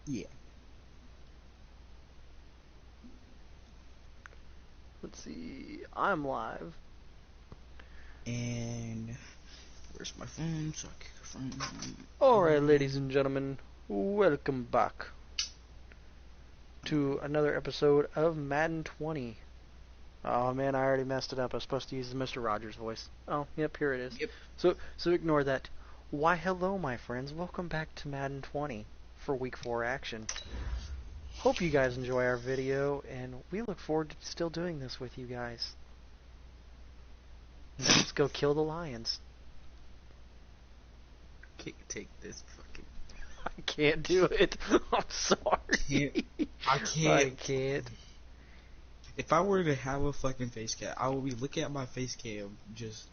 Yeah. Let's see. I'm live. And where's my phone? So I kick the phone. Alright, ladies and gentlemen, welcome back to another episode of Madden 20. Oh man, I already messed it up. I was supposed to use the Mr. Rogers voice. Oh, yep, here it is. Yep. So ignore that. Why, hello, my friends. Welcome back to Madden 20 for Week 4 action. Hope you guys enjoy our video, and we look forward to still doing this with you guys. Let's go kill the Lions. Take this fucking... I can't do it. I'm sorry. I can't. I can't. If I were to have a fucking face cam, I would be looking at my face cam just...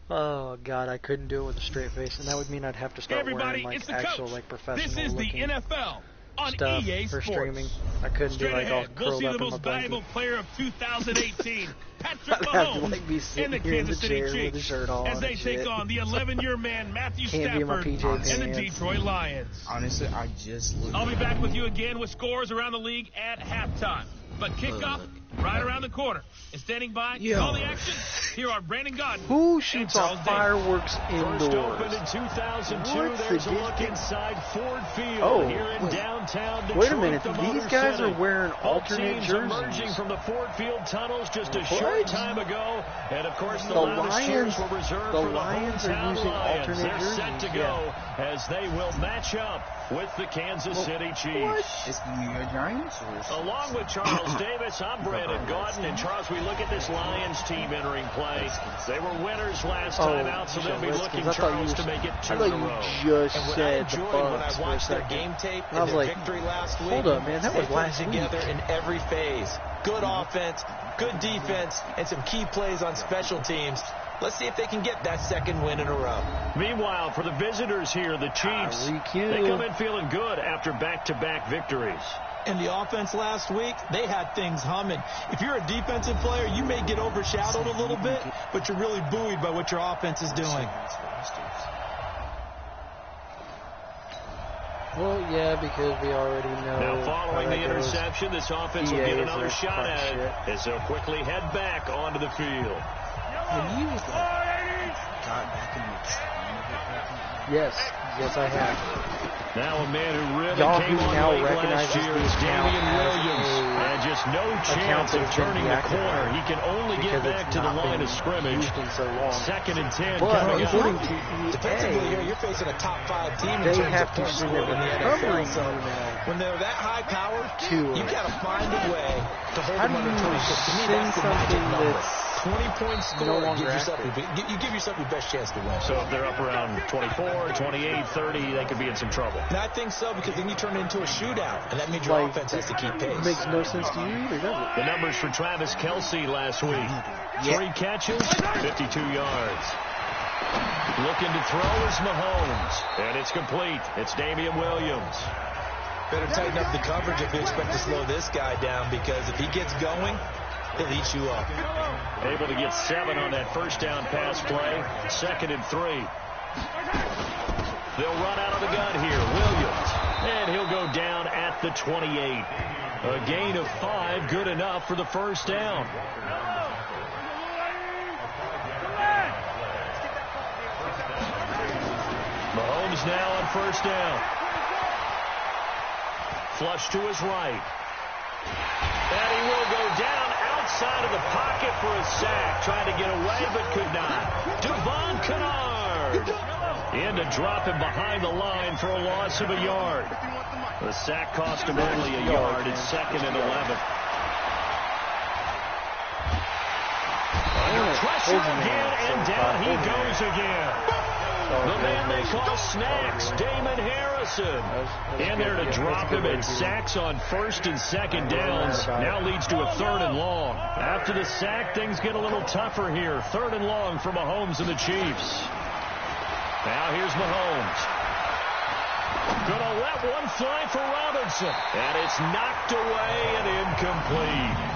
Oh god, I couldn't do it with a straight face, and that would mean I'd have to start wearing like actual like professional This is the looking NFL on stuff EA for Sports. streaming. I couldn't Straight be like all ahead, we'll curled see up the in my most valuable blanket. player of 2018, Patrick I'd have to Mahomes, like be and sitting the here in the Kansas City chair with the Chiefs shirt on as they and take shit. on the 11-year man Matthew Can't be in my Stafford PJ and the pants. Detroit Lions. Honestly, I just looked... I'll be back with you again with scores around the league at halftime. But kickoff right around the corner. And standing by to call the action, here are Brandon Godden. Who shoots off fireworks indoors? First opened in 2002. What's There's the a look difference? inside Ford Field Oh, here in wait. downtown Detroit. Wait a minute, the these Motor guys City. are wearing Both alternate teams jerseys. emerging from the Ford Field tunnels just a What? short time ago. And of course, the, The loudest cheers Lions- were reserved the for the Lions are hometown using Lions. alternate They're jerseys, set to go as they will match up with the Kansas City Chiefs. It's the New York Giants? Or... Along with Charles Davis, I'm Brandon Godden. And Charles, we look at this Lions team entering play. They were winners last time out, so they'll be looking, Charles, to make it two in a row. I thought you just And what I said the enjoyed when I Bucks for a watched their second. game tape I was and their like, victory last week, hold up, man, that they was put last it together week. in every phase. Good offense, good defense, and some key plays on special teams. Let's see if they can get that second win in a row. Meanwhile, for the visitors here, the Chiefs, they come in feeling good after back-to-back victories. In the offense last week, they had things humming. If you're a defensive player, you may get overshadowed a little bit, but you're really buoyed by what your offense is doing. Well, yeah, because we already know. Now, following the interception, this offense will get another shot at shit. it as they'll quickly head back onto the field. Have you got back in the... Yes, I have. Now a man who really Y'all came who on now late last recognizes year the is account Damian as Williams. a And just no account chance of that's been turning the corner. deactivated He can only get because back it's to the not line been of scrimmage. used in so long. 2nd and 10 But coming up. according to Defensively here, EA, you're facing a top 5 team in they terms have of to point send scoring in the recovery NFL. So email when they're that high powered, to you got to find a way to hold How them do under you 26. To me, send that's the magic something number. that's 20 points no score. longer You give yourself your best chance to win. So if they're up around 24, 28, 30, they could be in some trouble. And I think so, because then you turn it into a shootout, and that means your like, offense has to keep pace. makes no sense to you either, does it? The numbers for Travis Kelce last week. 3 catches, 52 yards. Looking to throw is Mahomes. And it's complete. It's Damian Williams. Better tighten up the coverage if you expect to slow this guy down, because if he gets going, he'll eat you up. Able to get 7 on that first down pass play. 2nd and 3. They'll run out of the gun here. Williams. And he'll go down at the 28. A gain of 5, good enough for the first down. Mahomes now on first down. Flush to his right. And he will go down outside of the pocket for a sack. Trying to get away, but could not. Devon Kennard in to drop him behind the line for a loss of a yard. The sack cost him only a yard. It's 2nd and 11. Under pressure again, and down he goes again. The man they call Snacks, Damon Harrison, in there to drop him, and sacks on 1st and 2nd downs. Now leads to a 3rd and long. After the sack, things get a little tougher here. 3rd and long for Mahomes and the Chiefs. Now here's Mahomes. Gonna let one fly for Robinson. And it's knocked away and incomplete.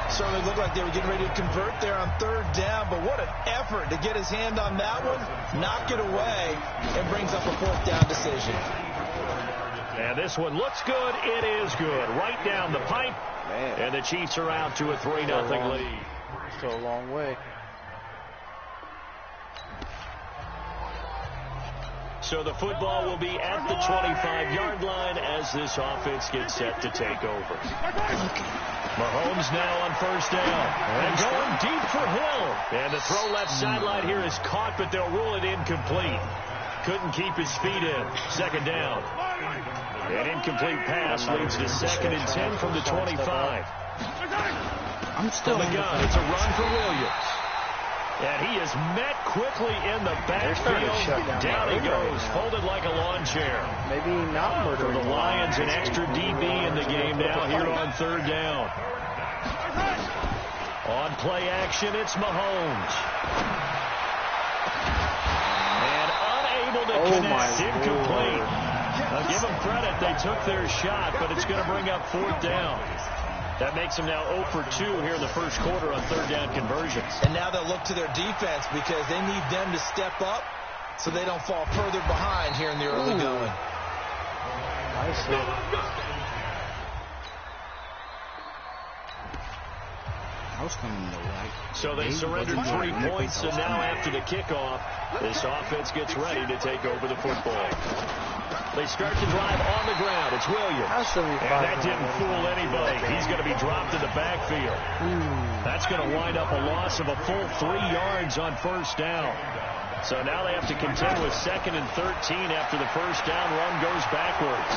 Certainly looked like they were getting ready to convert there on 3rd down, but what an effort to get his hand on that one, knock it away, and brings up a 4th down decision. And this one looks good. It is good. Right down the pipe. Man. And the Chiefs are out to a 3-0 lead. Still a long way. So the football will be at the 25-yard line as this offense gets set to take over. Mahomes now on first down. And going deep for Hill. And the throw left sideline here is caught, but they'll rule it incomplete. Couldn't keep his feet in. Second down. An incomplete pass leads to 2nd and 10 from the 25. I'm still on the gun. It's a run for Williams. And he is met quickly in the backfield. Down he goes, folded like a lawn chair. Maybe not murder. For the Lions, an extra DB in the game now here on third down. On play action, it's Mahomes. And unable to connect, incomplete. I'll give them credit, they took their shot, but it's going to bring up fourth down. That makes them now 0 for 2 here in the first quarter on third down conversions. And now they'll look to their defense because they need them to step up so they don't fall further behind here in the early going. Nice hit. I was coming the right. So they surrendered 3 points, and now after the kickoff, this offense gets ready to take over the football. They start to drive on the ground. It's Williams. And that didn't fool anybody. He's going to be dropped in the backfield. That's going to wind up a loss of a full 3 yards on first down. So now they have to contend with 2nd and 13 after the first down run goes backwards.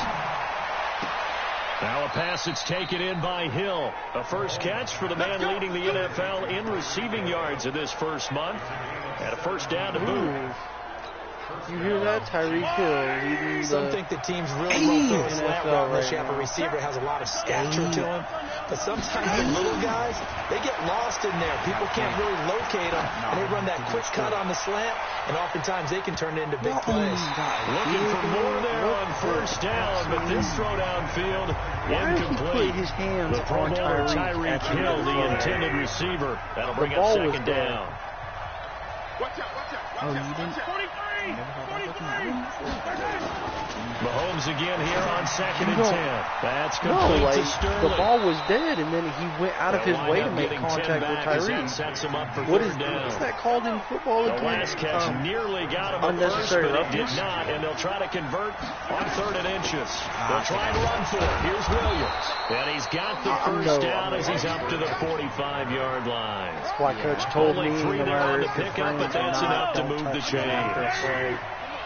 Now a pass that's taken in by Hill. A first catch for the man leading the NFL in receiving yards in this first month. And a first down to boot. You hear that? Tyreek Hill leading Some think the teams really won't throw a slant route unless you have a receiver that has a lot of stature to him. But sometimes the little guys, they get lost in there. People can't really locate them. And they run that quick cut on the slant, and oftentimes they can turn it into big plays. Looking for more there on first down, but this throw downfield incomplete. The Pro Bowler Tyreek Hill, the intended receiver. That'll bring up second down. Oh, you didn't? Mahomes again here on 2nd and 10. That's complete to Sterling. The ball was dead, and then he went out of his way to make contact with Tyreek. What's that called in football again? The last catch nearly got him at first, but it did not, and they'll try to convert on 3rd and inches. They'll try and run for it. Here's Williams. And he's got the first down as he's up to the 45-yard line. That's why Coach told me only 3 down to pick up, but that's enough to move the chains.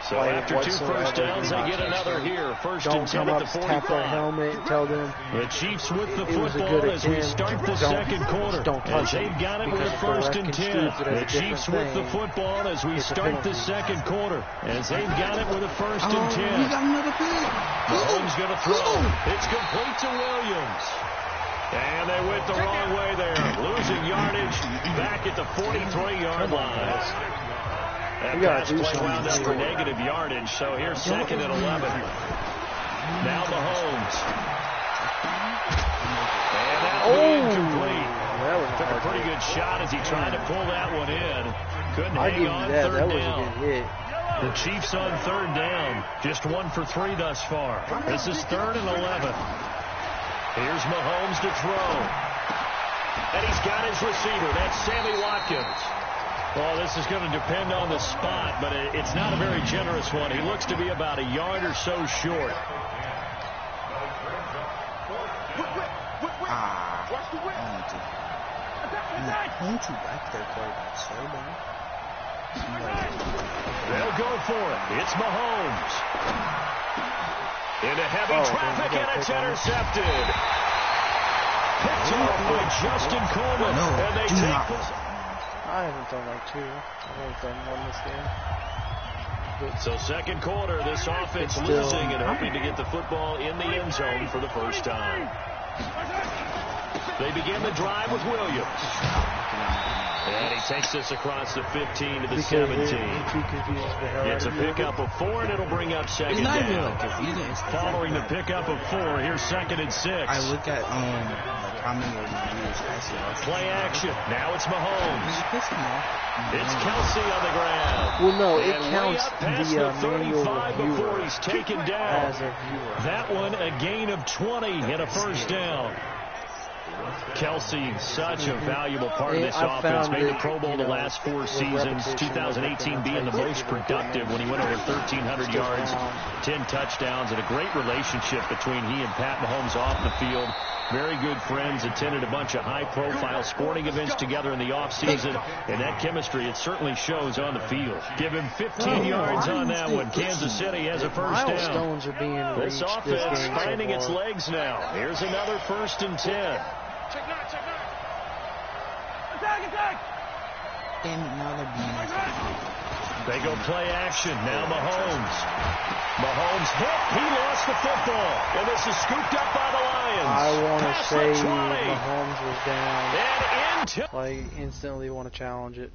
So after 2 first downs, they get another here. First and 10 at the 45. Tap that helmet and tell them the Chiefs with the football as we start the second quarter. As they've got it with a first and 10. The Chiefs with the football as we start the second quarter. As they've got it with a first and 10. We got another pick. Mahomes going to throw. It's complete to Williams. And they went the wrong way there. Losing yardage back at the 43-yard line. That pass play wound up for negative yardage, so here's 2nd and 11. Now Mahomes. And that will be incomplete. Took a pretty good shot as he tried to pull that one in. Couldn't hang on third down. The Chiefs on third down. Just 1 for 3 thus far. This is 3rd and 11. Here's Mahomes to throw. And he's got his receiver. That's Sammy Watkins. Well, this is going to depend on the spot, but it's not a very generous one. He looks to be about a yard or so short. Don't you back there, quarterback? Slow down. They'll go for it. It's Mahomes. Into heavy traffic, and it's intercepted. Picked off by Justin Coleman. And they take this. I haven't done like 2. I've only done 1 this game. So second quarter, this offense losing and hoping to get the football in the end zone for the first time. They begin the drive with Williams. And he takes this across the 15 to the 17. It's a pickup of 4, and it'll bring up second down. Following the pickup of 4, here's 2nd and 6. I look at how many of them use ICR. Play action. Now it's Mahomes. You pissed me off. It's Kelsey on the ground. Well, no, it And counts way up past the the manual 35 before viewer he's taken down. as a viewer. That one a gain of 20 and a first down. Kelsey, such a valuable part of this offense. Made the Pro Bowl the last 4 seasons. 2018 being the most productive when he went over 1,300 yards, 10 touchdowns, and a great relationship between he and Pat Mahomes off the field. Very good friends, attended a bunch of high-profile sporting events together in the offseason, and that chemistry, it certainly shows on the field. Give him 15 yards on that one. Kansas City has a first down. Milestones are being reached This offense this game finding so its far. legs now. Here's another 1st and 10. Damn it, now they're being attacked. They go play action. Now Mahomes. Mahomes hit. He lost the football. And this is scooped up by the Lions. I want to Past say the 20. Mahomes was down. And into I instantly want to challenge it.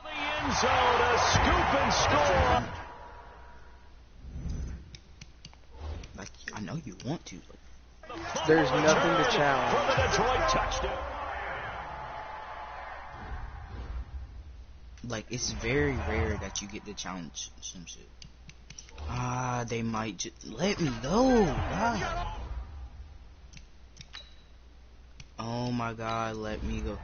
the end zone. A scoop and score. Like, I know you want to, but There's nothing to Return challenge. for the Detroit touchdown. like, it's very rare that you get to challenge some shit. Ah, they might just let me go. God. Oh my God, let me go.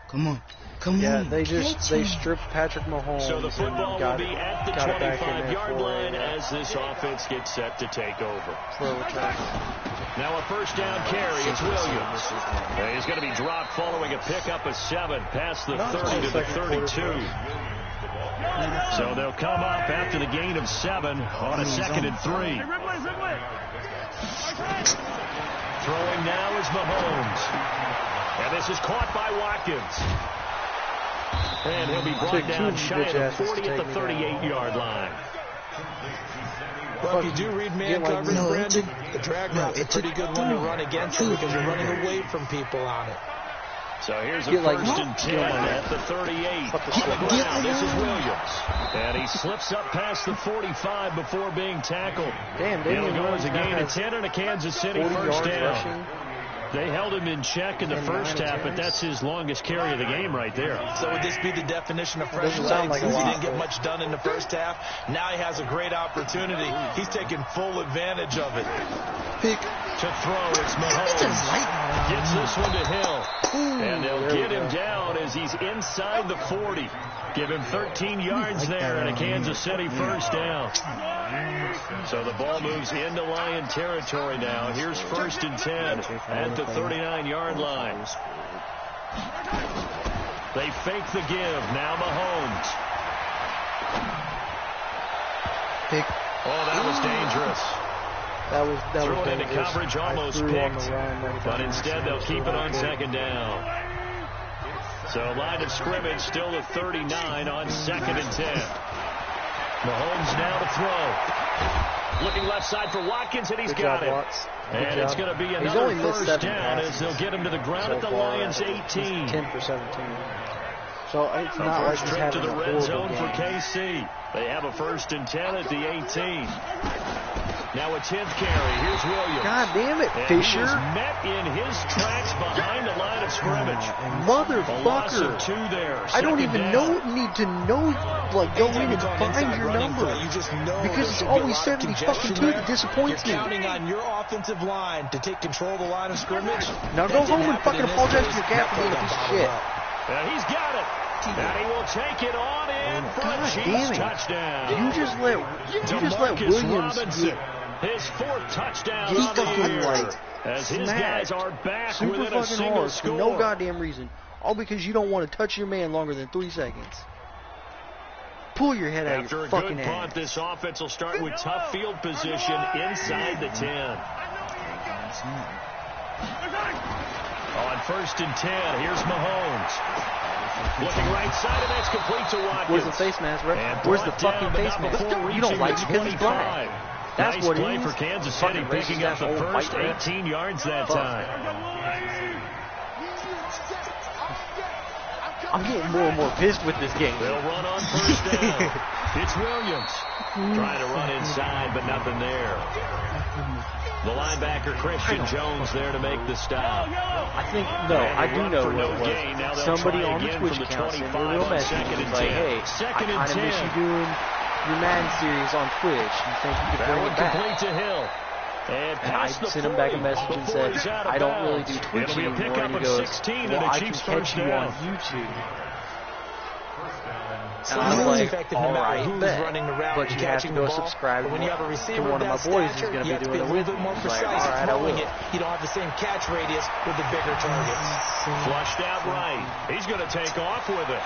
Come on, come Yeah, on. they catch him. stripped Patrick Mahomes. So the football and got will be at the got it back in there 25-yard for line a, as this offense gets set to take over. for a return. Now a first down carry. It's Williams. He's going to be dropped following a pickup of 7 past the 30 to the 32. So they'll come up after the gain of 7 on a 2nd and 3. Throwing now is Mahomes. And this is caught by Watkins. And he'll be brought down shy of the 40 at the 38-yard line. Well, if you do read man coverage, no, Brandon, the drag route's a pretty good one to run against it because you're running away from people on it. So here's a Get like- 1st and 10 get like- at the 38. Fuck the On the shit. ground, this is Williams. And he slips up past the 45 before being tackled. Damn, It'll Damian go as Williams a now gain of has 10 and a Kansas City 40 first yards down. rushing. They held him in check in the And first 9 half, but that's his longest carry of the game right there. So would this be the definition of fresh Doesn't sound legs? like a He lot, didn't get but- much done in the first half. Now he has a great opportunity. He's taking full advantage of it. Pick. To throw, it's Mahomes. Gets this one to Hill. And they'll there we get him go. down as he's inside the 40. Give him 13 yards there and a Kansas City first down. So the ball moves into Lion territory now. Here's 1st and 10 at the 39-yard line. They fake the give. Now Mahomes. Pick. Oh, that was dangerous. That was Threw it into dangerous. coverage, I almost threw on the picked. run every But time I instead, see they'll it, keep so it on I picked. 2nd down. So line of scrimmage still at 39 on 2nd and 10. Mahomes now to throw. Looking left side for Watkins, and he's Good got job, it. Watts. Good And it's job. going to be He's another only missed first 7 down passes as they'll get him to the ground so at the far. Lions' 18. 10 for 17. So it's A not like first he's trip to having the a red horrible zone game. for KC. They have a 1st and 10 at the 18. Now a 10th carry. Here's Williams. God damn it, And he Fisher. was met in his tracks behind the line of scrimmage. A loss of Motherfucker. 2 there. I don't Second even down. need to know, like, go in Anytime and you call an find inside your running number. play, you just know Because there's it's gonna be a always lot of 70 congestion fucking 2 there. that disappoints You're me. counting on your offensive line to take control of the line of scrimmage. Now That go didn't home and happen fucking in this apologize to case. your cat for being a That piece of bottled shit. up. And he's got it. And he will take it on in for God a Chiefs damn it. touchdown. You just let DeMarcus Williams Robinson, get his 4th touchdown He on the fucking, year. like, As his smacked guys are back super within a fucking single hard for score. no goddamn reason. All because you don't want to touch your man longer than 3 seconds. Pull your head out of After your a fucking good punt, ass. this offense will start with tough field position inside the 10. On 1st and 10, here's Mahomes. Looking right side, and that's complete to Watkins. Where's the face mask, bro? And Where's the brought fucking down, but face not mask? before You don't reaching like the it because he's 25. black. That's Nice what play it is. for Kansas City, Fucking picking racist up the asshole first white trash. 18 yards that Fuck. time. I'm getting more and more pissed with this game. They'll run on 1st down. It's Williams trying to run inside, but nothing there. The linebacker, Christian Jones, there to make the stop. I think, no, I do know what it was. Somebody on the Twitch account sent me a little message and was like, hey, I kind of miss you doing your Madden series on Twitch. You think you could bring it back? Complete to Hill. And I sent him back a message and said, I don't really do Twitch anymore. And he goes, well, I can catch you on YouTube. And I was like, all right, bet. But you have to go subscribe to one of my boys who's going to be doing it with me. Like, all right, I will. You don't have the same catch radius with the bigger targets. Flushed out right. He's going to take off with it.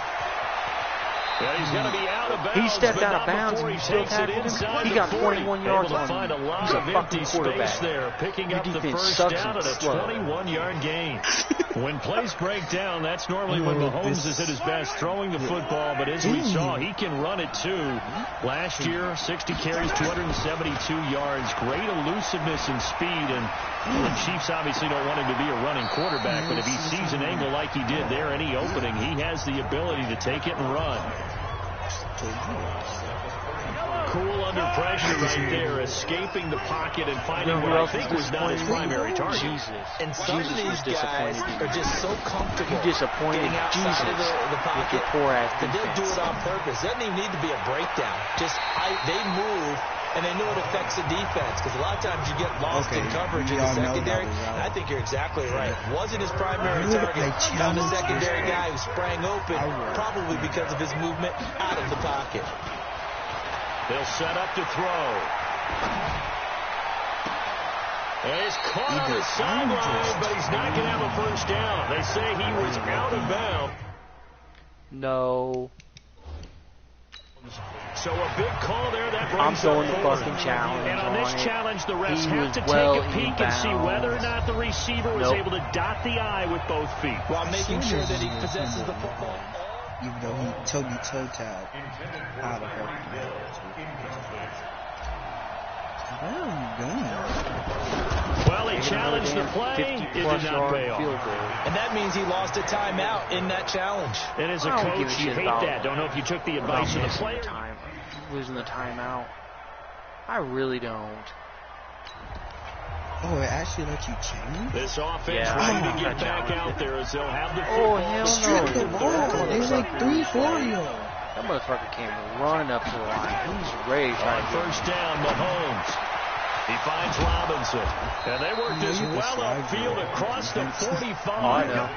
Yeah, he's going to be out of bounds. He stepped out of bounds and still tackled him. He got 21 yards on him. He's a fucking quarterback. There, picking up the first down at a 21-yard gain. When plays break down, that's normally when Mahomes is at his best throwing the football. But as we saw, he can run it too. Last year, 60 carries, 272 yards. Great elusiveness and speed. And the Chiefs obviously don't want him to be a running quarterback. But if he sees an angle like he did there, any opening, he has the ability to take it and run. Cool under pressure right there, escaping the pocket and finding what I think was not his primary target. And some of these guys are just so comfortable getting outside of the pocket that they'll do it on purpose. It doesn't even need to be a breakdown. Just they move, and they know it affects the defense, because a lot of times you get lost in coverage in the secondary. And I think you're exactly right. Wasn't his primary target. Found a secondary guy who sprang open, probably because of his movement out of the pocket. They'll set up to throw. And he's caught on the sideline, but he's not going to have a first down. They say he was out of bounds. No. So a big call there that brings I'm throwing the fucking challenge. And on this challenge, the refs have to take a peek and see whether or not the receiver was able to dot the I with both feet. While making sure that he possesses the football. Even though he toe tag out of her. Where are you going? Well, he challenged the play. It did not pay off. And that means he lost a timeout in that challenge. And as a coach, you hate that. Don't know if you took the advice of the player. Losing the timeout. I really don't. Oh, it actually lets you change? This offense ready to get back out there as they'll have the football. Oh, hell no. Strip the ball. There's like 3-4 y'all. That motherfucker came running up to the line. He's ready. On first down, Mahomes. He finds Robinson. And they worked this well upfield across the 45. Oh, I know.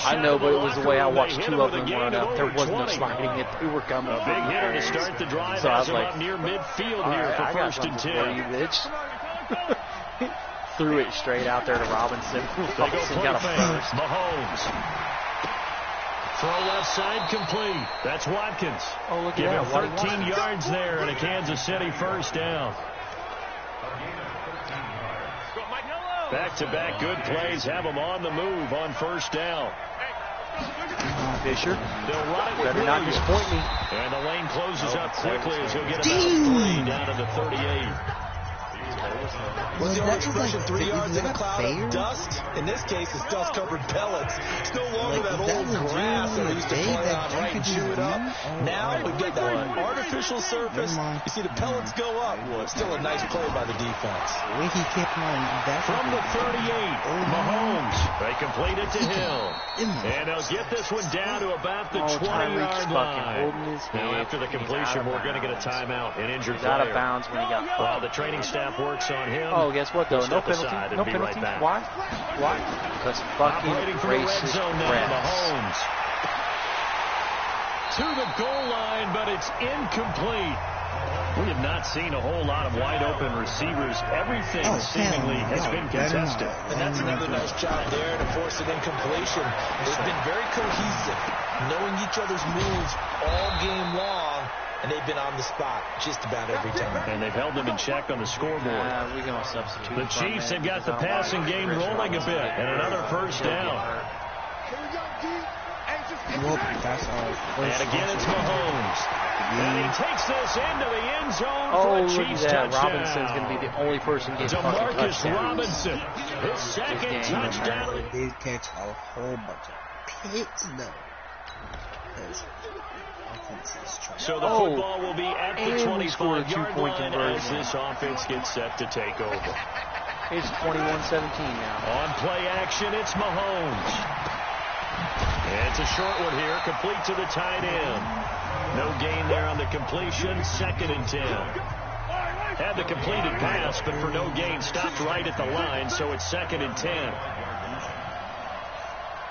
I know, but it was the way I watched two of them run up. There wasn't no sliding it. They were coming. A big hitter to start the drive. So I was like, near midfield here for first and 10. You bitch. Threw it straight out there to Robinson. Robinson got a first. Mahomes. Throw left side complete. That's Watkins. Oh, look Give at him 13 yards there and a Kansas City first down. Back-to-back good plays have them on the move on first down. Fisher. They'll run it with Better not disappoint me. And the lane closes up quickly as he'll get about 3 down to the 38. Was the only rushing 3 yards in a cloud of dust? In this case, it's dust-covered pellets. It's no longer that old grass that we used to play on, right, and chew it up. Now we've got that artificial surface. You see the pellets go up. Still a nice play by the defense. The way he kept on from the 38, Mahomes. They complete it to Hill. And they'll get this one down to about the 20-yard line. Now, after the completion, we're going to get a timeout. An injured player. Out of bounds when he got caught. While the training staff works on him. Oh, guess what, though? No penalty. No penalty. Why? Why? Because fucking racist refs. To the goal line, but it's incomplete. We have not seen a whole lot of wide-open receivers. Everything seemingly has been contested. And that's another nice job there to force an incompletion. They've been very cohesive, knowing each other's moves all game long, and they've been on the spot just about every time. And they've held them in check on the scoreboard. We're going to substitute. The Chiefs have got the passing game rolling a bit, and another first down. And again, it's Mahomes. And he takes this into the end zone for a Chiefs touchdown. Robinson's going to be the only person getting fucking touchdowns. Robinson, his second touchdown. They did catch a whole bunch of picks, though. So the football will be at the 25-yard line as this offense gets set to take over. It's 21-17 now. On play action, it's Mahomes. It's a short one here, complete to the tight end. No gain there on the completion, 2nd and 10. Had the completed pass, but for no gain, stopped right at the line, so it's 2nd and 10.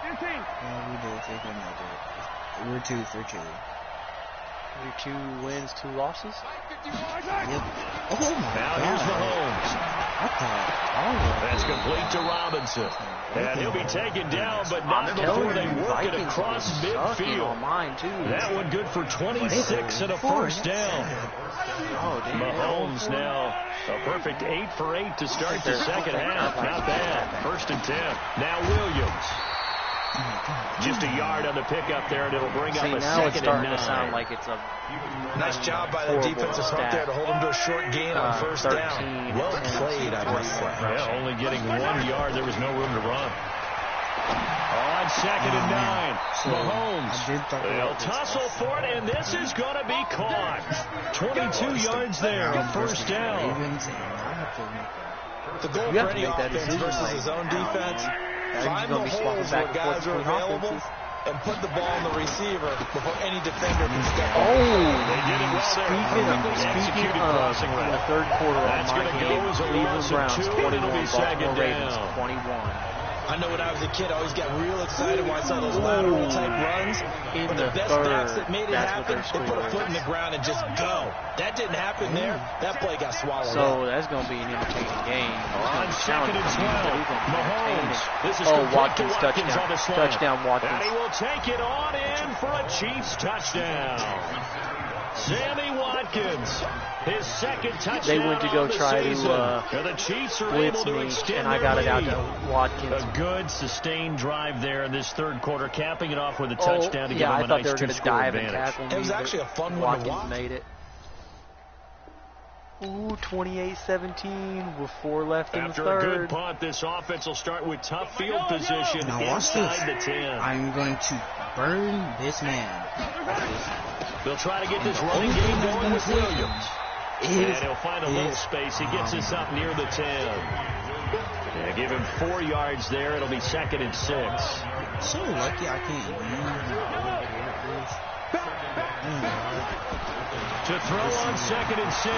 Yeah, we did take him right there. We're 2 for 2. 2 wins, 2 losses. Yep. Oh my Now God. here's Mahomes. I thought That's complete to Robinson. And he'll be taken down, but not before they work it across midfield. Mine too. That one good for 26 and a first down. Oh, damn. Mahomes now a perfect 8 for 8 to start the second half. Not bad. 1st and 10. Now Williams. Just a yard on the pickup there, and it'll bring up a 2nd and 9. Now it's starting to sound like it's a nice job by the defensive front there to hold him to a short gain on first down. Well played, I must say. Yeah, only getting 1 yard. There was no room to run. On 2nd and 9, Mahomes. They'll tussle for it, and this is going to be caught. 22 yards there, a first down. The goal for any offense versus his own defense, find the holes where guys are available and put the ball on the receiver before any defender can step up. They did it well there. Speaking of, in the 3rd quarter That's on my going to game, go as a Cleveland loss Browns of 2, 21, and it'll be Baltimore 2nd Ravens down. 21. I know when I was a kid, I always got real excited when I saw those lateral type runs. But the best backs that made it happen, they put a foot in the ground and just go. That didn't happen there. That play got swallowed up. So that's going to be an entertaining game. On 2nd and 12, Mahomes. This is Watkins on touchdown. the slant. Touchdown, Watkins. And he will take it on in for a Chiefs touchdown. Sammy Watkins, his 2nd touchdown. They went to go of the try season. to the Chiefs are blitz able to me, extend and I their got it out lead. to Watkins. A good sustained drive there in this 3rd quarter, capping it off with a touchdown to give I them a thought nice they were going to 2-score dive and advantage. tackle me. It was actually a fun one to Watkins watch. made it. Ooh, 28-17 with 4 left in the After 3rd. a good punt, this offense will start with tough field position Now watch this. inside the 10. I'm going to burn this man. They'll try to get this running game going with Williams. And he'll find a little space. He gets us up near the 10. Yeah, give him 4 yards there. It'll be 2nd and 6. So lucky I can't To throw on 2nd and 6.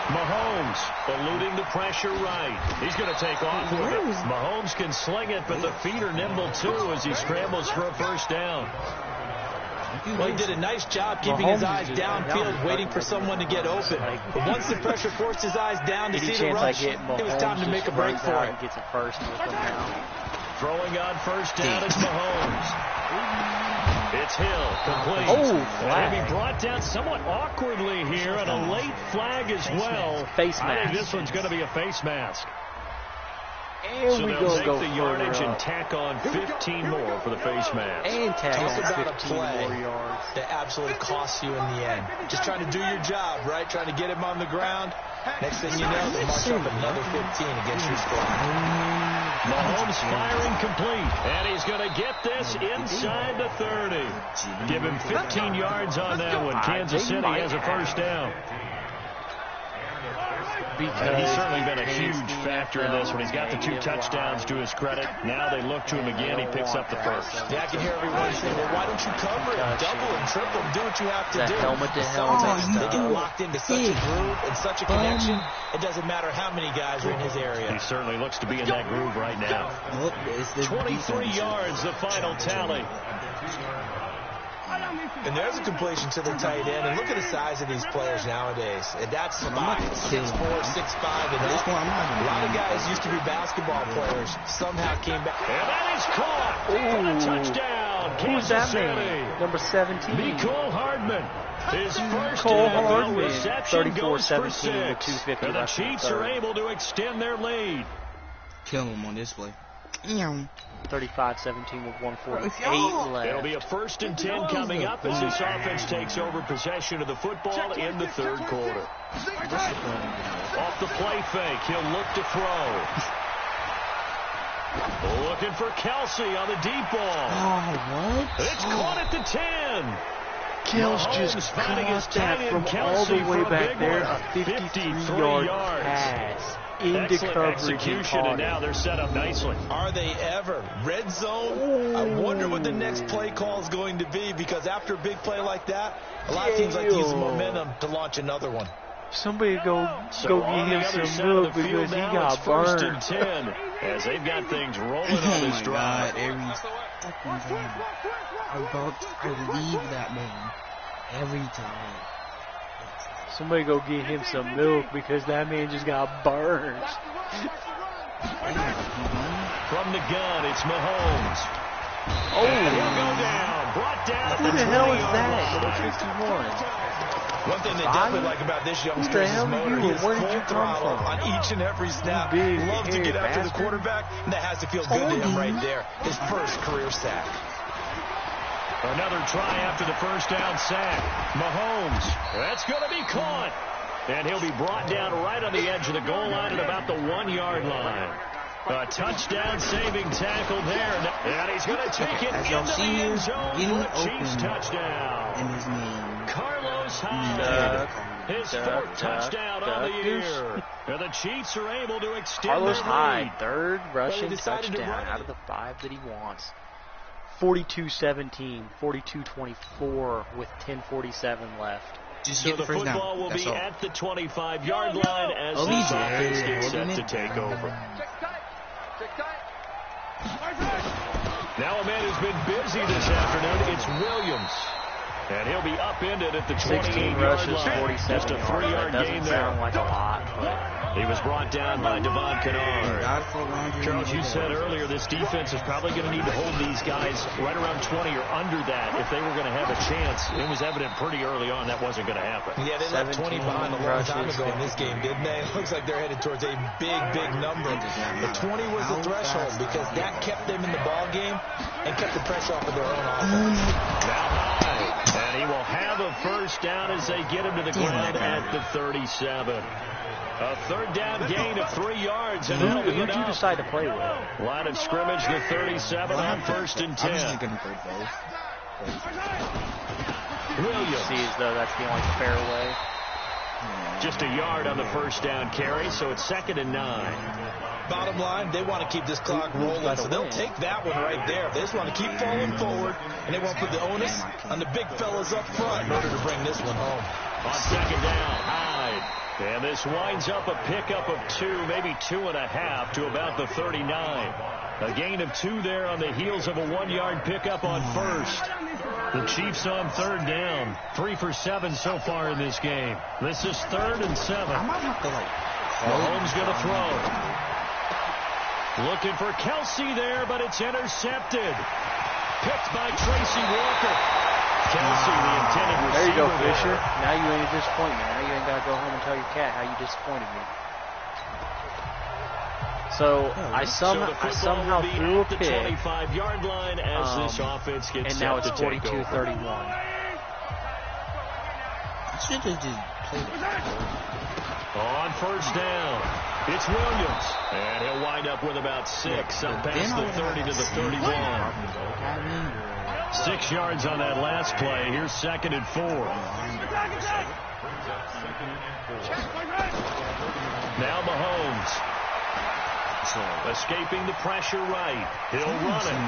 Mahomes eluding the pressure right. He's going to take off with it. Mahomes can sling it, but the feet are nimble too as he scrambles for a first down. Well, he did a nice job keeping his eyes downfield, waiting for someone to get open. But once the pressure forced his eyes down to see the rush, it was time to make a break for it. Gets it first with them now. Throwing on first down is Mahomes. It's Hill, complete. Flag. And he brought down somewhat awkwardly here, and a late flag as well. Face I mask. think this one's going to be a face mask. And So we they'll take go the further yardage and up. tack on 15 more for the face mask. And tack Talk on about a 15 play more yards. that absolutely costs you in the end. Just trying to do your job, right? Trying to get him on the ground. Next thing you know, they march up another 15 against your squad. Mahomes firing complete, and he's going to get this inside the 30. Give him 15 yards on that one. Kansas City has a first down. And he's certainly been a huge factor in this one. He's got the 2 touchdowns to his credit. Now they look to him again. He picks up the first. Yeah, I can hear everyone saying, well, why don't you cover it? Double and triple. Do what you have to do. Helmet to Sometimes helmet. they get locked into such a groove and such a connection, it doesn't matter how many guys are in his area. He certainly looks to be in that groove right now. 23 yards, the final tally. And there's a completion to the tight end. And look at the size of these players nowadays. And that's 5'6", 6'4", 6'5", and up. A lot of guys used to be basketball players. Somehow came back. And that is caught. And a touchdown. Who's Kansas that City. man? Number 17. Nicole Hardman. His first Cole NFL Hardman, reception goes for 34-17 6. with 2:50 And the left in the Chiefs are third. able to extend their lead. Kill him on this play. 35-17 with 148 left. It'll be a 1st and 10 coming up as this offense takes over possession of the football in the 3rd quarter. Off the play fake, he'll look to throw. Looking for Kelsey on the deep ball. What? It's caught at the 10. Kills Mahomes just finding his caught tight that end from all the Kelsey way for a back big there. one. A 53 53-yard yards. pass. into Excellent coverage execution, and now they're set up nicely. Are they ever? Red zone? I wonder what the next play call is going to be, because after a big play like that, a lot of teams like to use momentum to launch another one. Somebody go get him some milk because he got First burned. and 10, as they've got things rolling on this drive. Every fucking time. I leave that man every time. Somebody go get him some milk because that man just got burned. From the gun, it's Mahomes. Oh, And he'll go down. Brought down. who the hell is that? Number 51. One thing they definitely like about this youngster is his motor. He is full throttle on each and every snap. Loves to get after the quarterback, and that has to feel good to him right there. His first career sack. Another try after the first down sack. Mahomes. That's going to be caught. And he'll be brought down right on the edge of the goal line at about the 1-yard line. A touchdown-saving tackle there. And he's going to take it into the end zone for a Chiefs touchdown. In his name. Carlos Hyde. His fourth touchdown on the year. And the Chiefs are able to extend Carlos their Hyde, lead. third rushing touchdown out of the 5 that he wants. 42-17, 42-24 with 10:47 left. Just So get the the first down. football will That's be all. at the 25-yard line as Oh, the he's offense there. gets set Holding to it take down. over. Now a man who's been busy this afternoon, it's Williams. And he'll be upended at the 16 28-yard rushes, line. 47 Just a yards. 3-yard That gain doesn't there. sound like a lot, but He was brought down by Devon Kennard. God for Landry. Charles, you said earlier this defense is probably going to need to hold these guys right around 20 or under that if they were going to have a chance. It was evident pretty early on that wasn't going to happen. Yeah, they left 20 behind a long time ago in this game, didn't they? It looks like they're headed towards a big number. But 20 was the threshold because that kept them in the ball game and kept the pressure off of their own offense. Now high, and he will have a first down as they get him to the ground at the 37. A third down gain of 3 yards, and that'll be who did you enough. decide to play with? Line of scrimmage, the 37 on first and 10. I'm just going to play both. Williams. See as though that's the only fair way. Just a yard on the first down carry, so it's 2nd and 9. Bottom line, they want to keep this clock rolling, so they'll take that one right there. They just want to keep falling forward, and they want to put the onus on the big fellas up front in order to bring this one home. On 2nd down, Hyde. And this winds up a pickup of 2, maybe 2.5 to about the 39. A gain of 2 there on the heels of a 1-yard pickup on first. The Chiefs on 3rd down. 3 for 7 so far in this game. This is 3rd and 7. I might have to, Mahomes going to throw. Looking for Kelsey there, but it's intercepted. Picked by Tracy Walker. Kelsey, the intended receiver. There you go, Fisher. Now you ain't a disappointment. Now you ain't got to go home and tell your cat how you disappointed me. So I somehow threw a the pick, 25-yard line as this offense gets and now it's set to take over. 42-31. I should have just played it. On first down, it's Williams. And he'll wind up with about 6 up past the 30 to the 31. 6 yards on that last play. Here's 2nd and 4. Now Mahomes. Escaping the pressure right. He'll run it.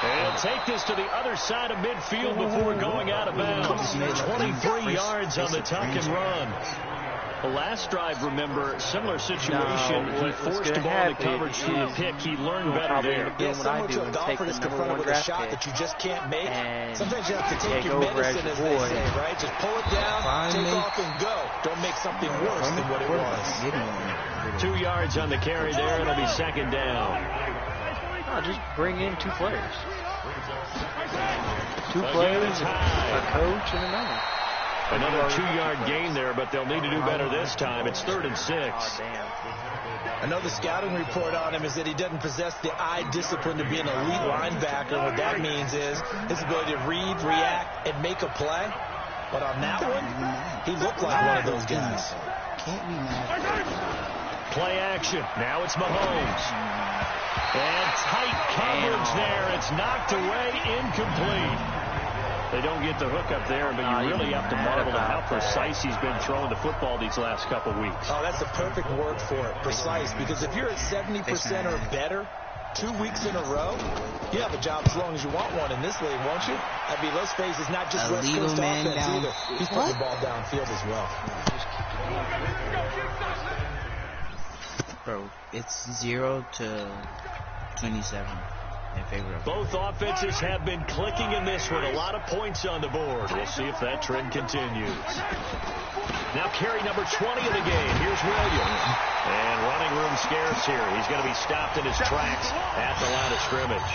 And he'll take this to the other side of midfield before going out of bounds. 23 yards on the tuck and run. The last drive, remember, similar situation. He forced the ball to coverage to a pick. He learned better there. Yeah, similar to a golfer that's confronted with a shot that you just can't make. Sometimes you have to take your medicine, as they say, right? Just pull it down, take off, and go. Don't make something worse than what it was. 2 yards on the carry there. It'll be 2nd down. No, just bring in 2 players. 2 players, a coach, and a man. Another 2-yard gain there, but they'll need to do better this time. It's 3rd and 6. Oh, damn. Another scouting report on him is that he doesn't possess the eye discipline to be an elite linebacker. What that means is his ability to read, react, and make a play. But on that one, he looked like one of those guys. Can't be mad. Play action. Now it's Mahomes. And tight coverage there. It's knocked away, incomplete. They don't get the hook up there, but you really have to marvel at how precise he's been throwing the football these last couple weeks. Oh, that's the perfect word for it, precise, because if you're at 70% or better 2 weeks in a row, you have a job as long as you want one in this league, won't you? I mean, let's face it, it's not just West Coast offense either. He's putting the ball downfield as well. Bro, it's 0 to 27. In favor of both offenses have been clicking in this one. A lot of points on the board. We'll see if that trend continues. Now carry number 20 of the game. Here's Williams. And running room scarce here. He's going to be stopped in his tracks at the line of scrimmage.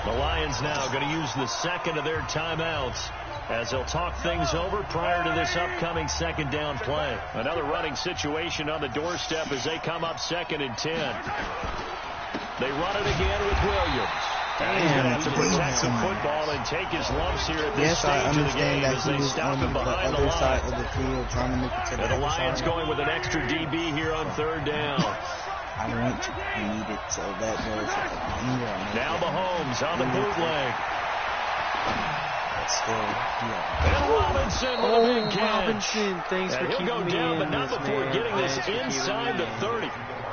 The Lions now going to use the second of their timeouts as they'll talk things over prior to this upcoming second down play. Another running situation on the doorstep as they come up 2nd and 10. They run it again with Williams. And he's going to have to protect some football and take his lumps here at this stage of the game as they stop him behind the line. And the Lions going with an extra DB here on 3rd down. I want to need it so that goes now Mahomes on the bootleg. Let's go. And Robinson with a big catch. Robinson, thanks for keeping me in. He'll go down, but not before getting this inside the 30.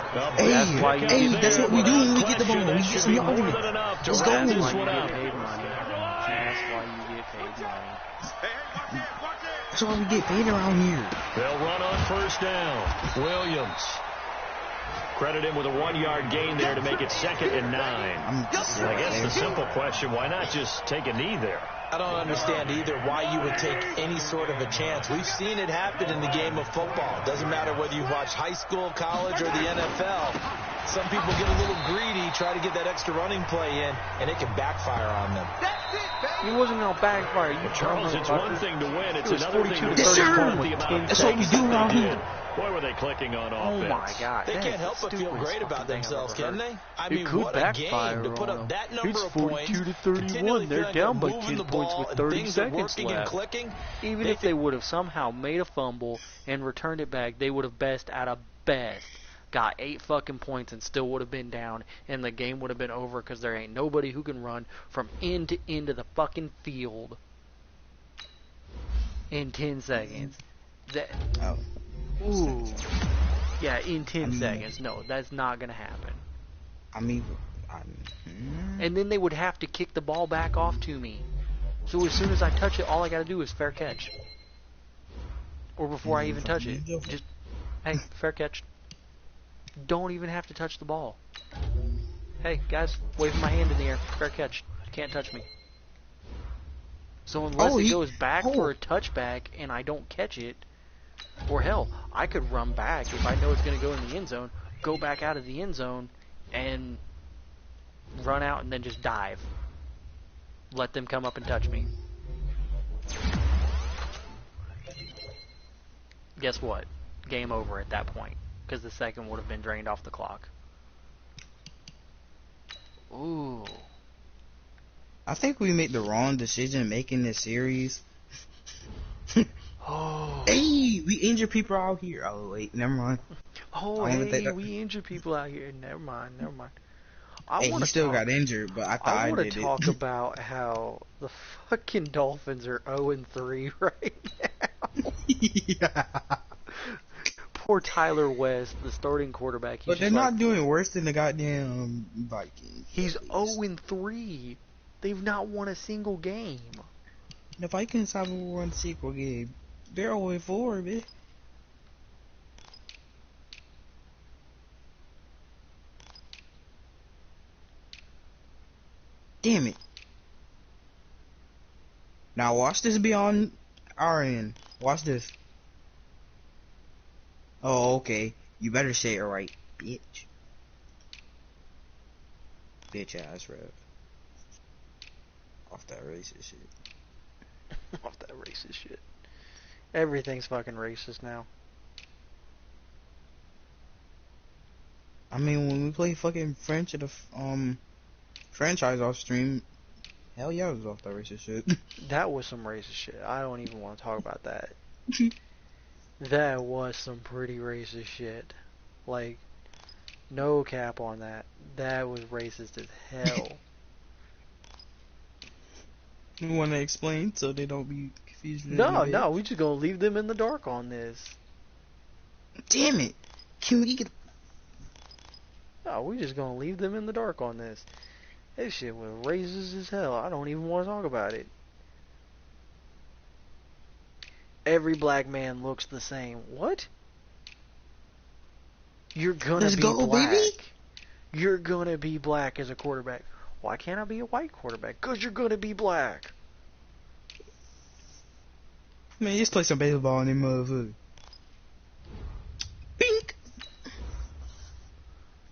Hey, that's what we do when we get the ball. We get some yardage. Let's go. That's why you get paid money. That's why you get paid money. That's why we get paid around here. They'll run on 1st down. Williams. Credit him with a 1-yard gain there to make it 2nd and 9. I guess the simple question, why not just take a knee there? I don't understand either why you would take any sort of a chance. We've seen it happen in the game of football. Doesn't matter whether you've watched high school, college, or the NFL. Some people get a little greedy, try to get that extra running play in, and it can backfire on them. He wasn't going to backfire. Charles, it's one thing to win. It's another thing to That's what we do around here. Boy, were they clicking on offense. Oh, my God. They can't help but feel great about themselves, can they? I mean, could what a game to put up that number of points. It's 42 to 31. They're down by 10 points with 30 seconds left. Even if they would have somehow made a fumble and returned it back, they would have best out of best got 8 fucking points and still would have been down, and the game would have been over because there ain't nobody who can run from end to end of the fucking field in 10 seconds. Ooh. Yeah, in 10 seconds. No, that's not going to happen. And then they would have to kick the ball back off to me. So as soon as I touch it, all I got to do is fair catch. Or before I even touch it. Just, hey, fair catch. Don't even have to touch the ball. Hey, guys, waving my hand in the air. Fair catch. Can't touch me. So unless it goes back for a touchback and I don't catch it, or hell, I could run back if I know it's going to go in the end zone, go back out of the end zone, and run out and then just dive. Let them come up and touch me. Guess what? Game over at that point, because the second would have been drained off the clock. Ooh. I think we made the wrong decision making this series. Oh. Hey, we injure people out here. Oh, wait, never mind. Oh, hey, we injure people out here. Never mind. Hey, he still got injured, but I thought I did it. want to talk about how the fucking Dolphins are 0-3 right now. Yeah. Poor Tyler West, the starting quarterback. But they're not doing worse than the goddamn Vikings. He's 0-3. They've not won a single game. The Vikings haven't won a single game. They're 0-4, man. Damn it. Now watch this be on our end. Watch this. Oh, okay. You better say it right, bitch. Bitch ass Rev. Off that racist shit. Off that racist shit. Everything's fucking racist now. I mean, when we play fucking French at the franchise off stream, hell yeah, it was off that racist shit. That was some racist shit. I don't even want to talk about that. That was some pretty racist shit. Like, no cap on that. That was racist as hell. You want to explain so they don't be confused? No, we just gonna leave them in the dark on this. Damn it! Can we get? No, we just gonna leave them in the dark on this. This shit was racist as hell. I don't even want to talk about it. Every black man looks the same. What? You're gonna be black. Baby. You're gonna be black as a quarterback. Why can't I be a white quarterback? Cause you're gonna be black. Man, just play some baseball in them motherfucker. Pink.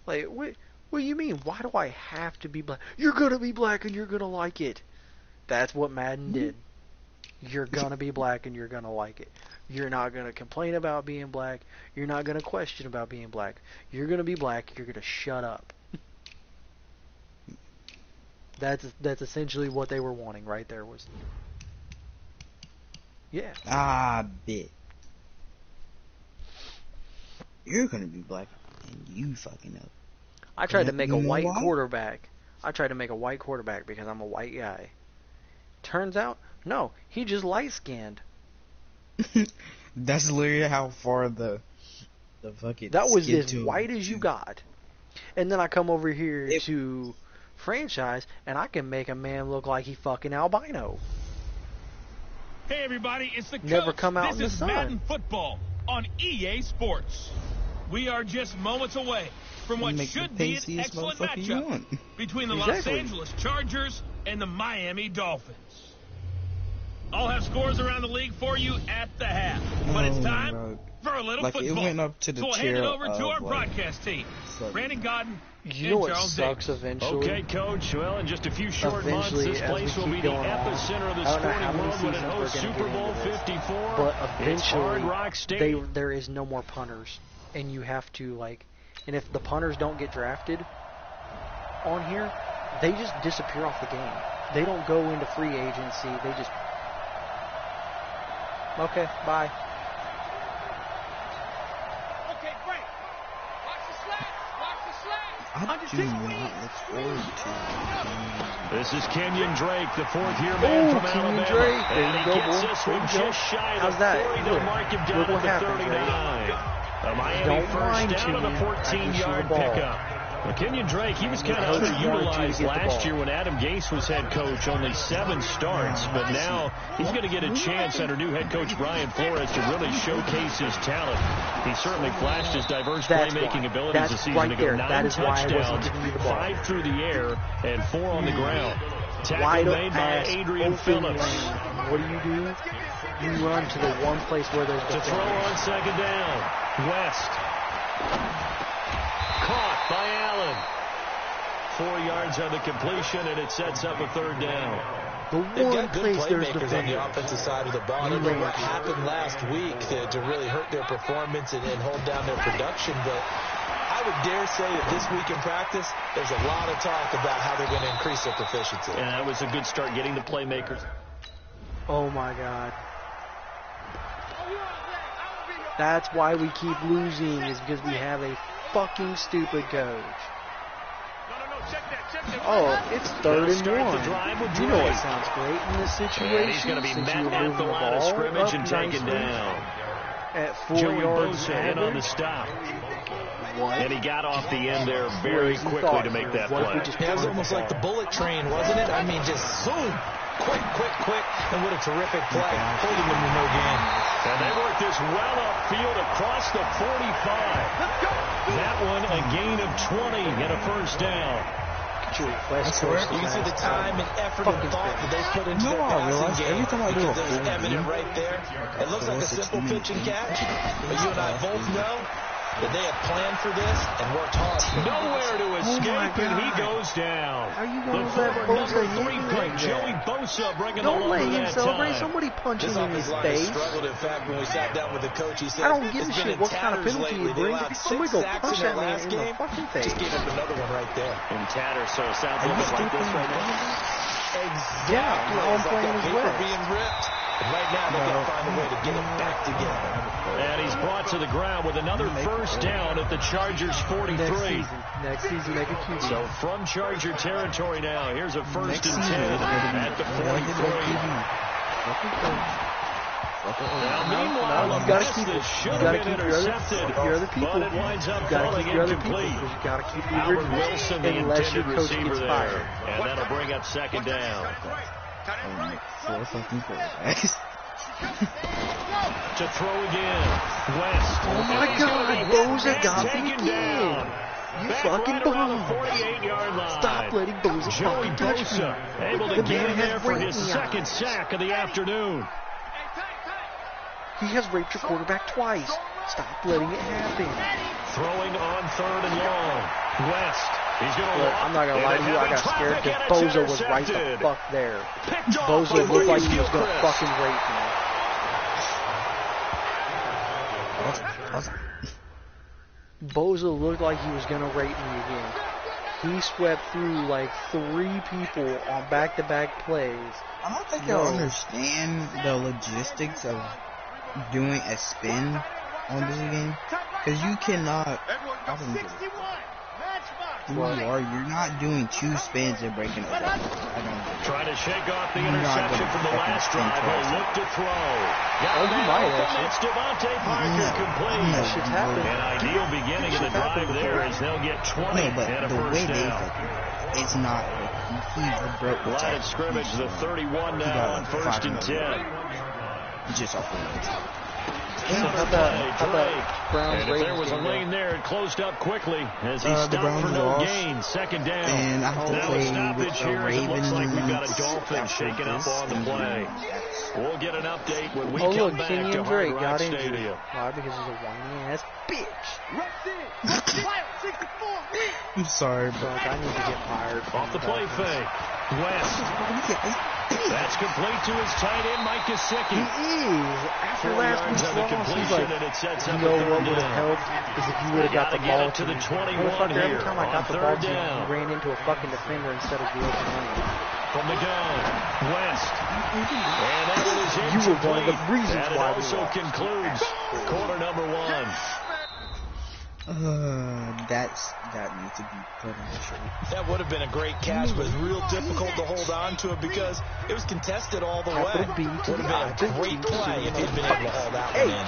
Like, what do you mean? Why do I have to be black? You're gonna be black and you're gonna like it. That's what Madden did. You're gonna be black and you're gonna like it. You're not gonna complain about being black. You're not gonna question about being black. You're gonna be black. You're gonna shut up. That's essentially what they were wanting right there. Was yeah. I bet. You're gonna be black and you fucking up. I tried to make a white quarterback. I tried to make a white quarterback because I'm a white guy. Turns out, no, he just light skinned. That's literally how far the fucking that was as white as you got. And then I come over here to franchise and I can make a man look like he fucking albino. Hey everybody, it's the Never coach. come out in the This is sun. Madden football on EA Sports. We are just moments away from what should be an excellent matchup between the Los Angeles Chargers and the Miami Dolphins. I'll have scores around the league for you at the half, but it's time for a little football. It went up to the so we'll hand it over to our broadcast team, Brandon Godden. You know what sucks eventually? Okay, Coach. Well, in just a few short months, this place will be the epicenter of the sporting world when it hosts Super Bowl 54. But eventually, there is no more punters, and you have to and if the punters don't get drafted on here, they just disappear off the game. They don't go into free agency. They just okay, bye. Okay, great. Watch the slats. Watch the slats. I do not look forward to this is Kenyon Drake, the fourth-year man from Alabama. Drake. And he gets this one just shy of the 40. They'll mark him down at the 39. The Miami first down on a 14-yard pickup. Well, Kenyon Drake, he was kind of underutilized last year when Adam Gase was head coach, only 7 starts, but now he's going to get a chance under new head coach Brian Flores to really showcase his talent. He certainly flashed his diverse playmaking abilities a season ago. 9 touchdowns, 5 through the air, and 4 on the ground. Tackle made by Adrian Phillips. What do? You run to the one place where there's to throw on second down. West. Caught by Allen. 4 yards on the completion, and it sets up a third down. They've got good playmakers on the offensive side of the ball. I don't know what happened last week to really hurt their performance and hold down their production, but I would dare say that this week in practice, there's a lot of talk about how they're going to increase their proficiency. And that was a good start getting the playmakers. Oh, my God. That's why we keep losing, is because we have a fucking stupid coach. Oh, it's 3rd and 1. You know it sounds great in this situation. And he's going to be met at the line of scrimmage and taken down. At 4 Joey yards Bosa in on the stop. And he got off the end there very quickly to make that play. It was almost like the bullet train, wasn't it? I mean, just zoom. Quick. And what a terrific play. Holding them to no gain. And they worked this well upfield across the 45. That one a gain of 20 and a first down. You see the time and effort and thought that they put into their passing game. Because it was evident right there. It looks like a simple pitch and catch, but you and I both know that they had planned for this and worked hard. Nowhere to escape, and he goes down. How are you going to let Bosa hit pick Joey Bosa bringing Don't the let over him that celebrate. time. Somebody punch him in his face. Struggled, in fact, when we sat down with the coach. He said, I don't give a shit what kind of penalty you bring. Somebody go punch that man in the fucking face. Just gave up another one right there. In tatters, so it sounds a little bit like this right now. Exactly. Yeah, now I'm playing as well. Being ripped. And right now, they've got to find a way to get it back together. And he's brought to the ground with another first down at the Chargers 43. Next season, make a QB. So from Charger territory now, here's a first and 10 at the 43. Now, meanwhile, a pass that should have been intercepted, but it winds up falling incomplete. You got to keep the Albert Wilson, the unless your intended coach receiver gets there. fired. And that'll bring up second down. 4 fucking quarterbacks. To throw again. West. Oh my God, Boza got me taken again. down. You Back fucking right around the bum. 48-yard line. Stop letting Boza Joey fucking touch me. Bosa able to The get man in has there for raped his me second out. sack of the afternoon. He has raped your quarterback twice. Stop letting it happen. Throwing on 3rd and long. West. He's going to Look, I'm not going to lie to you. I got scared because Boza was right the fuck there. Boza looked like he was going to fucking rape me. Boza looked like he was going to rape me again. He swept through like 3 people on back-to-back plays. I don't think y'all understand the logistics of doing a spin on this game. Because you cannot... I don't get it. You're not doing 2 spins and breaking it down. I don't get it. Trying to shake off the interception from the last drive. He'll look to throw. Got you might actually. It's Devontae Parker complete. That shit's happened. An ideal beginning of the drive there as they'll get 20 No, but and a the way first they down. it's not he broke the Line of scrimmage, the 31 now on 1st and 10. Just off the legs. So how about Browns And if there was a game lane there, it closed up quickly as he The stopped Browns for no lost. gain. Second down. And I have to Now a play stoppage with the here as it looks like we've got a Ravens Dolphin after shaking up this on the play. We'll get an update when we Oh come look, back Kenyon to Hard Drake Rock got injured. Stadium. Why? Because he's a whiny ass bitch. I'm sorry, bro. Fuck, I need to get fired. Off the play fake. West. That's complete to his tight end, Mike He Gesicki. is. After 4 last yards week's on the loss, he's completion, like, and it sets you up know a what third would have down. helped is if you would have got the Gotta get ball it to the 21 Motherfucker, every here time I on got the third ball to you, down. you ran into a fucking defender instead of the open lane. From the gun, West. And that one is incomplete. You were one of the reasons and it why we also lost. concludes quarter number 1. That needs to be put on the shirt. That would have been a great catch, but it's real difficult to hold on to it because it was contested all the way. Capital B to Would the have been a great play if he'd been able to haul that one in.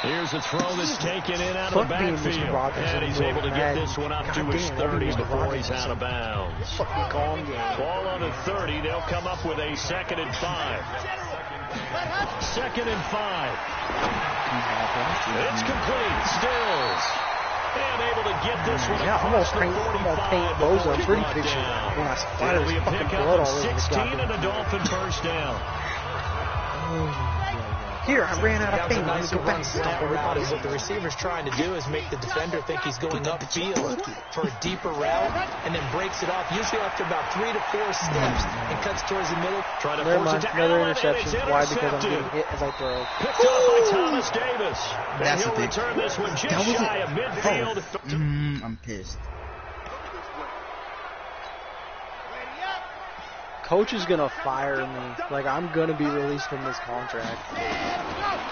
Here's a throw that's taken in out of the backfield. And he's able to get this one up to his 30 before he's out of bounds. Fucking calm game. Ball on the 30. They'll come up with a 2nd and 5. 2nd and 5. It's complete. Stills. And able to get this one across the 45. I'm gonna paint Boza a pretty picture when I fire It'll be his a fucking pickup blood of all over the 16 goddamn and a Dolphin first down. Here, I ran out That of was a paint. Let me nice go run back. stop route. Is what the receiver's trying to do is make the defender think he's going upfield for a deeper route and then breaks it off, usually after about 3 to 4 steps and cuts towards the middle. Try to Never force mind, it to another Allen, and interception. it's Why? Because I'm intercepted. getting hit as I throw. Picked off by Thomas Davis. And That's he'll the thing. return this one just That was shy it. of midfield. I'm pissed. Coach is gonna fire me. Like, I'm gonna be released from this contract.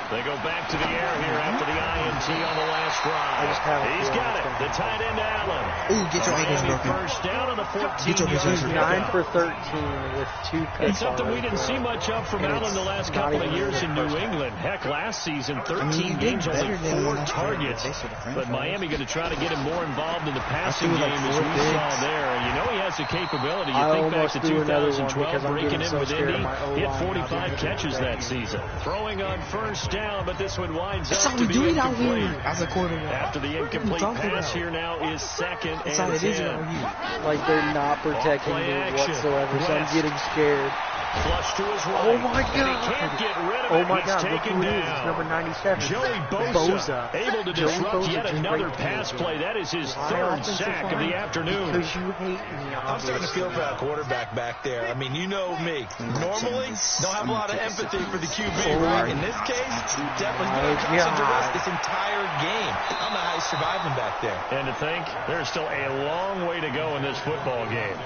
They go back to the air here after the INT on the last I just drive. have a He's feeling got it's it. gonna The tight end Allen. Ooh, get your ankles Miami broken. first down on the 14. Get your He's possession. 9 for 13 with 2 That's picks. something we already didn't see thrown. much of from And Allen it's the last not couple of even years the in New first time. England. Heck, last season, I 13 mean, he did games, only better than 4 when I started targets. the face of the But franchise. Miami going to try to get him more involved in the passing threw like game as 4 we picks. saw there. And you know he has the capability. You I think back almost to threw another one 2012, because I'm breaking getting in so with scared of Indy, my O-line hit not 45 being catches that protected. season. Throwing on first down, but this one winds That's up how to we be do it out incomplete. here as a quarterback. After the incomplete talking pass about? here now is 2nd That's how and it is 10. out here. Like, they're not protecting Off-play me action. whatsoever, so I'm West. getting scared. Flush to his right. Oh my And he God. can't get rid of Oh it. my He's God, look taken who it is. It's down. number 97. Joey Bosa, able to Joey disrupt Bosa's yet a another great pass player. play. That is his Why 3rd offensive sack of line? the afternoon. Because you hate me, I'm starting to feel for that quarterback back there. I mean, you know me. Normally, don't have a lot of empathy for the QB, right? In this case, definitely going to cost him to rest this entire game. I don't know how he's surviving back there. And to think, there's still a long way to go in this football game.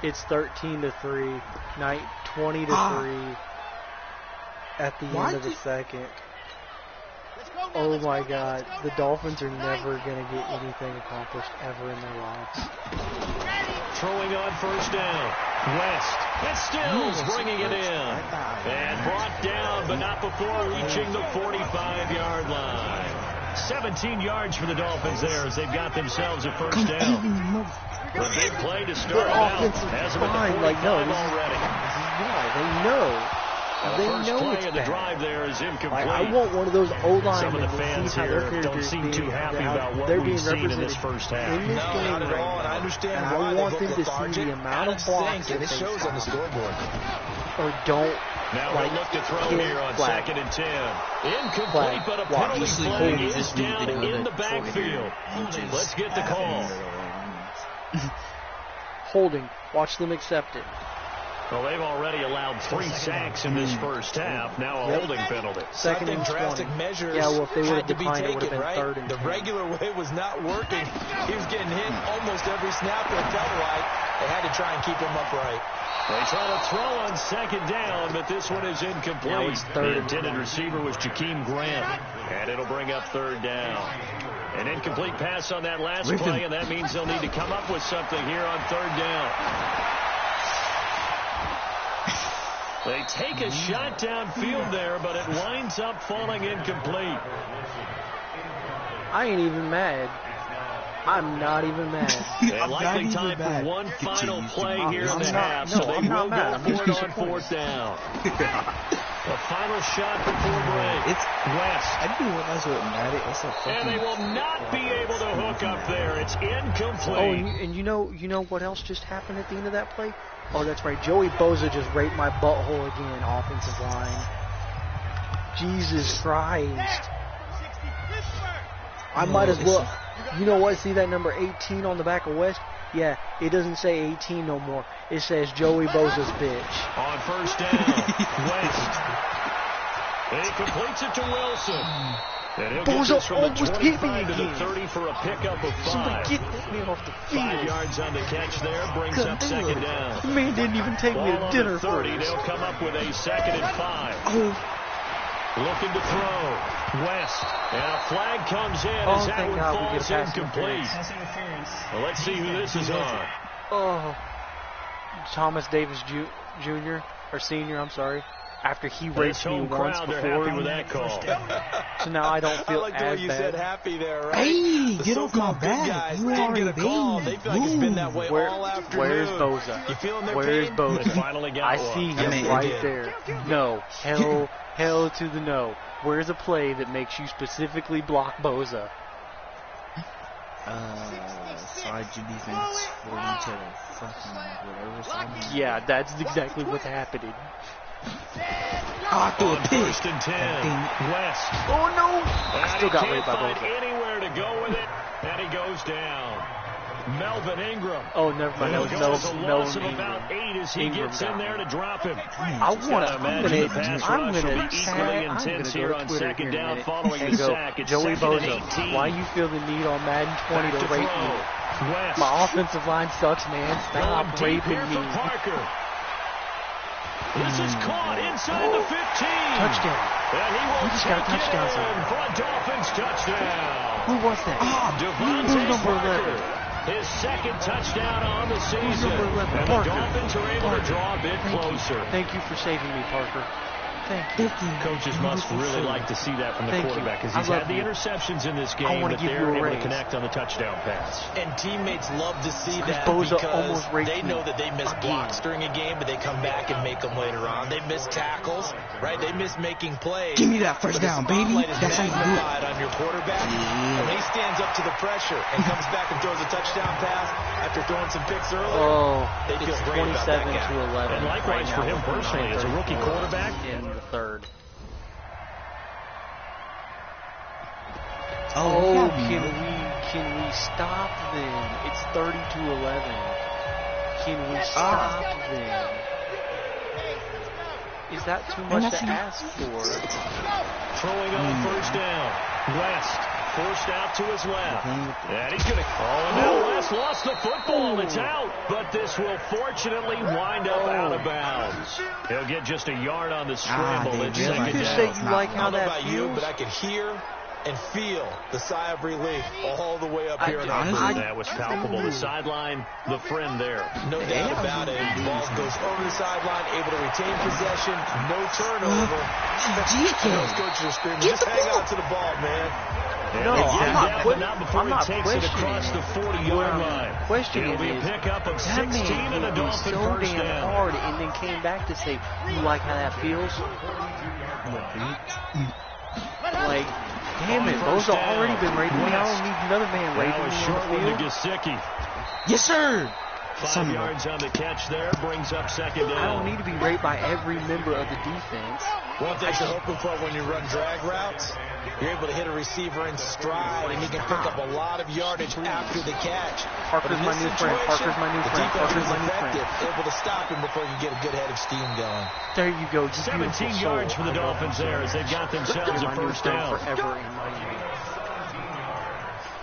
It's 13-3, 20-3 at the end of the second. Oh my God, the Dolphins are never going to get anything accomplished ever in their lives. Throwing on first down. West. And Stills bringing it in. And brought down, but not before reaching the 45-yard line. 17 yards for the Dolphins there as they've got themselves a first down. A big play to start out. Has them at the 45 already. They know. They first know play it's of the bad. drive there is incomplete. I want one of those O-linemen. Some of the fans here don't seem too happy about what we've seen in this first half. In this game not at all, and I understand why I they want look them to lethargic. see the amount of blocks and it shows on the scoreboard. or don't. Now we'll look to throw here on flag. 2nd and 10. Incomplete, but a penalty flag is down in the backfield. Let's get the call. Holding. Watch them accept it. Well, they've already allowed 3 sacks in this first half. Now a holding penalty. Second and 20. Drastic measures Yeah, well, if they would have had to be declined, it would have taken, been right? third and The 10. regular way was not working. He was getting hit almost every snap, it felt like. They had to try and keep him upright. They try to throw on 2nd down, but this one is incomplete. Now it's third The and intended 20. receiver was Jakeem Grant, and it'll bring up 3rd down. An incomplete pass on that last play, and that means they'll need to come up with something here on 3rd down. They take a shot downfield there, but it winds up falling incomplete. I ain't even mad. I'm not even mad. And likely time for one final play here in the half, so they will go for it on 4th down. The final shot before break. It's West. I didn't realize what Madden. It's a fucking. And they will not be able to hook up there. It's incomplete. Oh, and you know what else just happened at the end of that play? Oh, that's right. Joey Bosa just raped my butthole again, offensive line. Jesus Christ. I might as well. You know what? See that number 18 on the back of West? Yeah, it doesn't say 18 no more. It says Joey Bosa's bitch. On first down, West. He completes it to Wilson. And he'll get this from the 25 to the 30 for a pickup of 5. Somebody get me off the field. 5 yards on the catch there, brings up 2nd down. The man didn't even take me to dinner for 30, they'll come up with a 2nd and 5. Looking to throw. West. And a flag comes in as that one falls incomplete. Well, let's see who this is on. Oh. Thomas Davis Jr. or Sr., I'm sorry. After he raced me once before. They're happy with that call. So now I don't feel I like the as way you bad. said happy there, right? Hey, The get off my so-called good back. guys You didn't already get a call. They feel like it's been that way all afternoon. Where's Bosa? You feeling their Where's pain? Bosa? They finally got I one. see him right there. No. Hell to the no. Where's a play that makes you specifically block Bosa? Side your defense, 40 to the fucking whatever side. Yeah, that's exactly what's happening. I threw a pick. First and 10. West. Oh no! I And still he got can't raped by find Bosa. anywhere to go with it, and he goes down. Melvin Ingram. Oh, never mind. That was Goes a loss Melvin of about Ingram. 8 as he Ingram gets got in there to drop him. I'm gonna here go on Twitter 2nd here down in a minute following and the go, sack. It's Joey 2nd and Bosa, 18. why you feel the need on Madden 20 Back to rape throw. me? West. My offensive line sucks, man. Stop Going deep raping here me. for Parker. This is caught inside the 15. Touchdown. And he will We just got a take touchdown it in somewhere. for a Dolphins touchdown. Who was that? Devontae Who's number Parker. 11? His 2nd touchdown on the season. number 11? And the Parker. Dolphins are able to draw a bit closer. Thank you for saving me, Parker. Thank you. Coaches must really like to see that from the Thank you. quarterback because I he's love had the you. interceptions in this I game, wanna but give they're you a able to raise. connect on the touchdown pass. And teammates love to see Because that Bosa because almost raped they me. know that they miss blocks during a game, but they come back and make them later on. They miss tackles, right? They miss making plays. Give me that first But the down, baby. spotlight is That's how you do it. magnified on your quarterback. And he stands up to the pressure and comes back and throws a touchdown pass after throwing some picks earlier. Oh, They it's feel great about that 27 guy. to 11. And likewise right for now him with personally, as a rookie 9:34 quarterback. in the third. Oh, Can we stop them? It's 30 to 11. Can we stop them? Is that too much to ask for? Throwing on first down. West forced out to his left. And he's going to... Oh, now West lost the football. It's out. But this will fortunately wind up out of bounds. He'll get just a yard on the scramble. You say you like how that feels? You, but I could hear and feel the sigh of relief all the way up here in our booth. That was palpable. The sideline, the friend there. No doubt about it. The ball goes over the sideline, able to retain possession, no turnover. Those coaches are screaming, just hang on to the ball, man. No, I'm not takes it across the 40-yard line. Questioning It'll be a pickup of 16 and a Dolphin so first damn down. hard and then came back to say, you like how that feels? Like, damn it, those have already been raping me. I don't need another man raping me short on the one to field. Gesicki. Yes, sir. 5 yards on the catch there, brings up second down. I don't need to be raped by every member of the defense. One thing you're hoping for when you run drag routes, you're able to hit a receiver in stride, and he can pick up a lot of yardage after the catch. Parker's my new friend. Parker's my new friend. Parker's my new friend. Able to stop him before you get a good head of steam going. There you go. 17 yards for the Dolphins there as they've got themselves a first down. Forever in my year.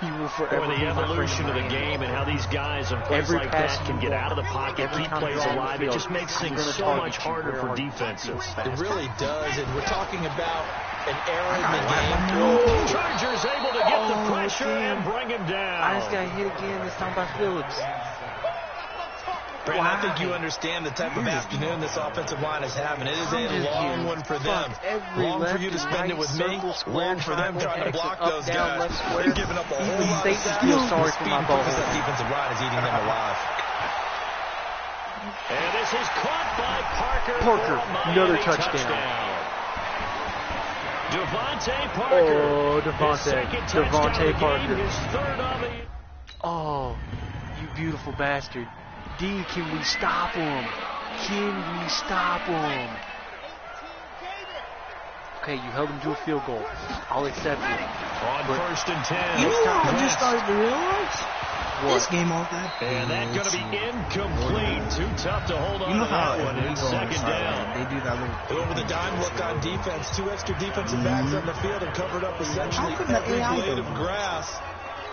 He will forever the evolution of the game and how these guys and plays like that can get out of the pocket, keep plays alive. It just makes things so much harder for defenses. It really does, and we're talking about an era in the game. Chargers able to get the pressure and bring him down. I just got hit again, this time by Phillips. Brandon, I think you understand the type of afternoon this offensive line is having. It is a long one for them. Long for you to spend it with me. Long for them trying to block those guys. They're giving up a whole lot of speed. Sorry for my ball. That defensive line is eating them alive. And this is caught by Parker. Another touchdown. Devontae Parker. Oh, Devontae Parker. His third of the... Oh, you beautiful bastard. D, can we stop him? Can we stop him? Okay, you held him to a field goal. I'll accept it. On first and 10. You know what I just started to realize? What? This game off that. And that's going to be incomplete. Too tough to hold on You know to how that one. It's second down. They do that little. Over the dime look on defense. 2 extra defensive backs on the field and covered up essentially every blade of grass.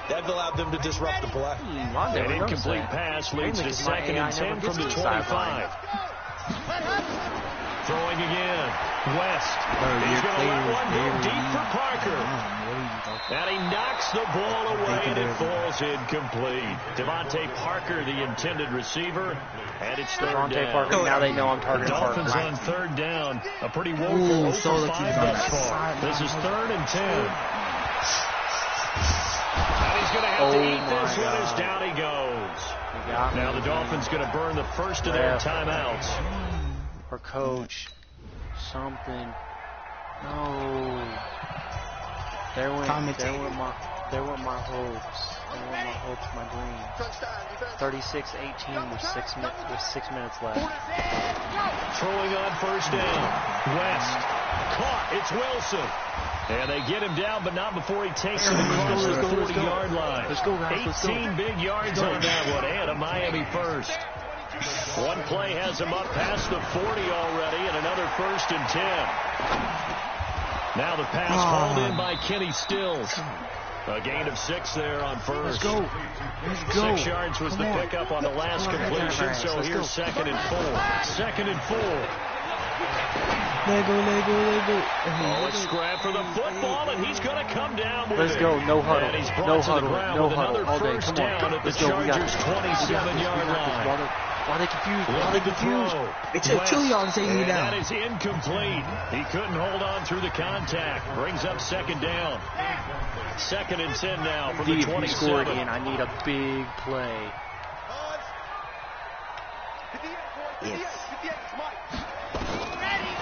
That allowed them to disrupt the play. An incomplete pass leads to second and 10 from the 25. Throwing again. West. He's going to let one go deep for Parker. And he knocks the ball away and it falls incomplete. Devontae Parker, the intended receiver, and it's third down. Parker, now they know I'm targeting Dolphins Parker. on third down. A pretty woeful 0 for 5 thus far. This is third and 10. And he's going to have to eat this one as down he goes. Now the Dolphins going to burn the first of their timeouts. Or coach. Something. No. There went my hopes. There went my hopes, my dreams. 36-18 with 6 minutes left. Throwing on first down. West. Caught. It's Wilson. And they get him down, but not before he takes it across the 40-yard line. Let's go, guys. 18 big yards on that one, and a Miami first. One play has him up past the 40 already, and another first and 10. Now the pass hauled in by Kenny Stills. A gain of 6 there on first. Let's go. 6 yards was the pickup on the last completion, so here's second and 4. Second and 4. Lego. Oh, a scrap for the football, and he's going to come down with it. Let's go. No huddle. And he's brought to the ground with another first down at the Chargers' 27-yard line. Why are they confused? It took 2 yards to take me down. That is incomplete. He couldn't hold on through the contact. Brings up second down. Second and 10 now from the 27. Score again. I need a big play. Yes.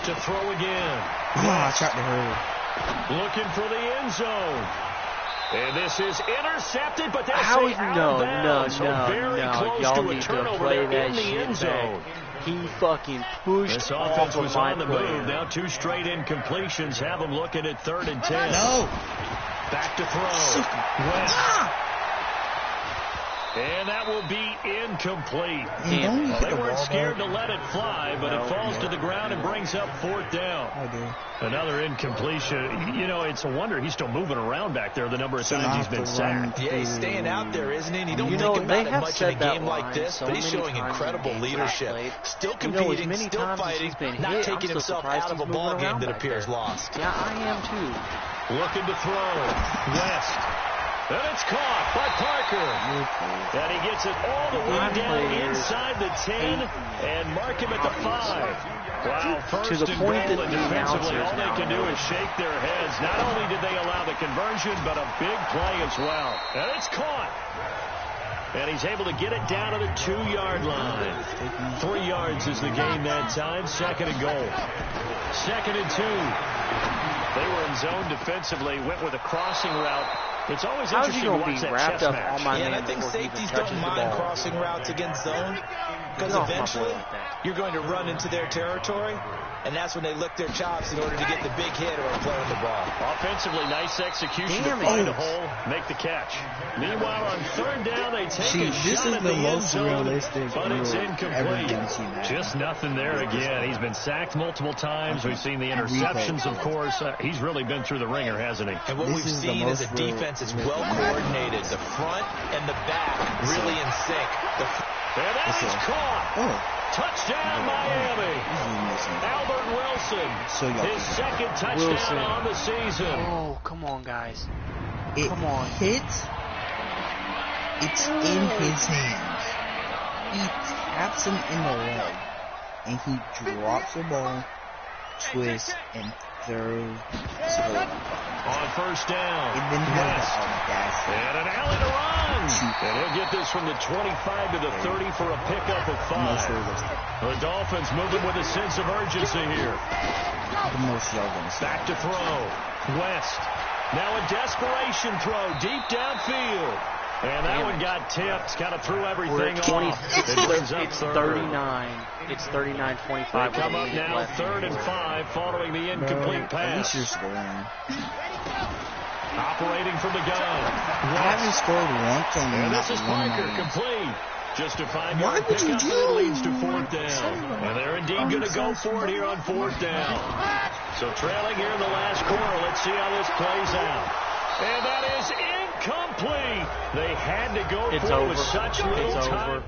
To throw again. I tried to hurry. Looking for the end zone. And this is intercepted, but that's no, very close y'all to a need turnover to play there that in the shit end zone. He fucking pushed This off offense of was my on the player. move. Now 2 straight incompletions have them looking at third and 10. No. Back to throw. West. And that will be incomplete. Well, they weren't scared to let it fly, but it falls to the ground and brings up 4th down. Another incompletion. You know, it's a wonder he's still moving around back there the number of times he's been sacked. Yeah, he's staying out there, isn't he? And you don't think about it much in a game like this, but he's showing incredible leadership. Still competing, still fighting, not taking himself out of a ball game that appears lost. Yeah, I am too. Looking to throw. West. And it's caught by Parker. And he gets it all the way down inside the 10 and mark him at the 5. Wow, first and goal, and defensively all they can do is shake their heads. Not only did they allow the conversion, but a big play as well. And it's caught. And he's able to get it down to the 2-yard line. 3 yards is the gain that time. 2nd and goal. 2nd and 2. They were in zone defensively, went with a crossing route. It's always interesting to watch that chess match. Yeah, and I think safeties don't mind crossing routes against zone because eventually you're going to run into their territory, and that's when they lick their chops in order to get the big hit or a play on the ball. Offensively, nice execution to find a hole, make the catch. Meanwhile, on 3rd down, they take a shot at the end zone, but it's incomplete. Just nothing there again. He's been sacked multiple times. We've seen the interceptions, of course. He's really been through the ringer, hasn't he? And what we've seen is a defense is well coordinated. The front and the back really in sync. And that is caught. Touchdown, Miami. Albert Wilson, his 2nd touchdown on the season. Oh, come on, guys. Come on. It's in his hands. He taps him in the leg, and he drops the ball, twists, and throws. On 1st down, and an alley to run. And he'll get this from the 25 to the 30 for a pickup of 5. The Dolphins moving with a sense of urgency here. Back to throw. West. Now a desperation throw deep downfield. And that one got tipped. Kind of threw everything off. It's 39. It's 39-25. They come up now 3rd and 5 following the incomplete pass. Operating from the gun. I haven't scored once on and this is Parker complete. Just a 5-yard pickup that leads to 4th down. And they're indeed going to go for it here on 4th down. So trailing here in the last quarter. Let's see how this plays out. And that is incomplete. They had to go for it with such little time.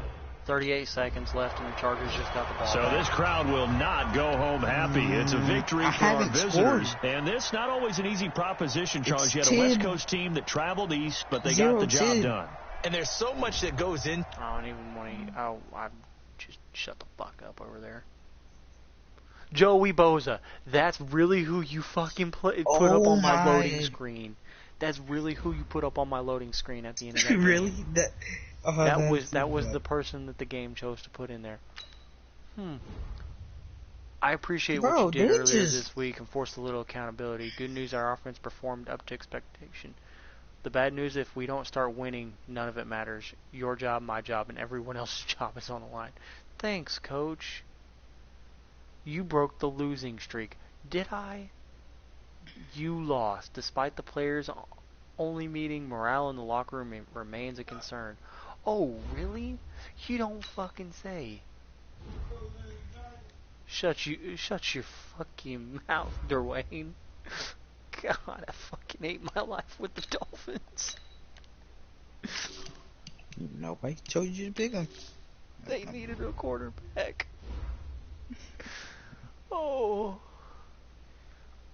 38 seconds left, and the Chargers just got the ball. So this crowd will not go home happy. It's a victory for our visitors. And this not always an easy proposition, Charles. You had a West Coast team that traveled east, but they got the job done. And there's so much that goes in. I don't even want to. I just shut the fuck up over there. Joey Boza, that's really who you fucking put up on my loading screen. That's really who you put up on my loading screen at the end of that game. Really? That was the person that the game chose to put in there. I appreciate what you did earlier this week and forced a little accountability. Good news, our offense performed up to expectation. The bad news, if we don't start winning, none of it matters. Your job, my job, and everyone else's job is on the line. Thanks, Coach. You broke the losing streak. Did I? You lost. Despite the players only meeting, morale in the locker room remains a concern. Oh, really? You don't fucking say. Shut your fucking mouth, Dwayne. God, I fucking hate my life with the Dolphins. Nobody told you to pick them. They needed a quarterback. Oh,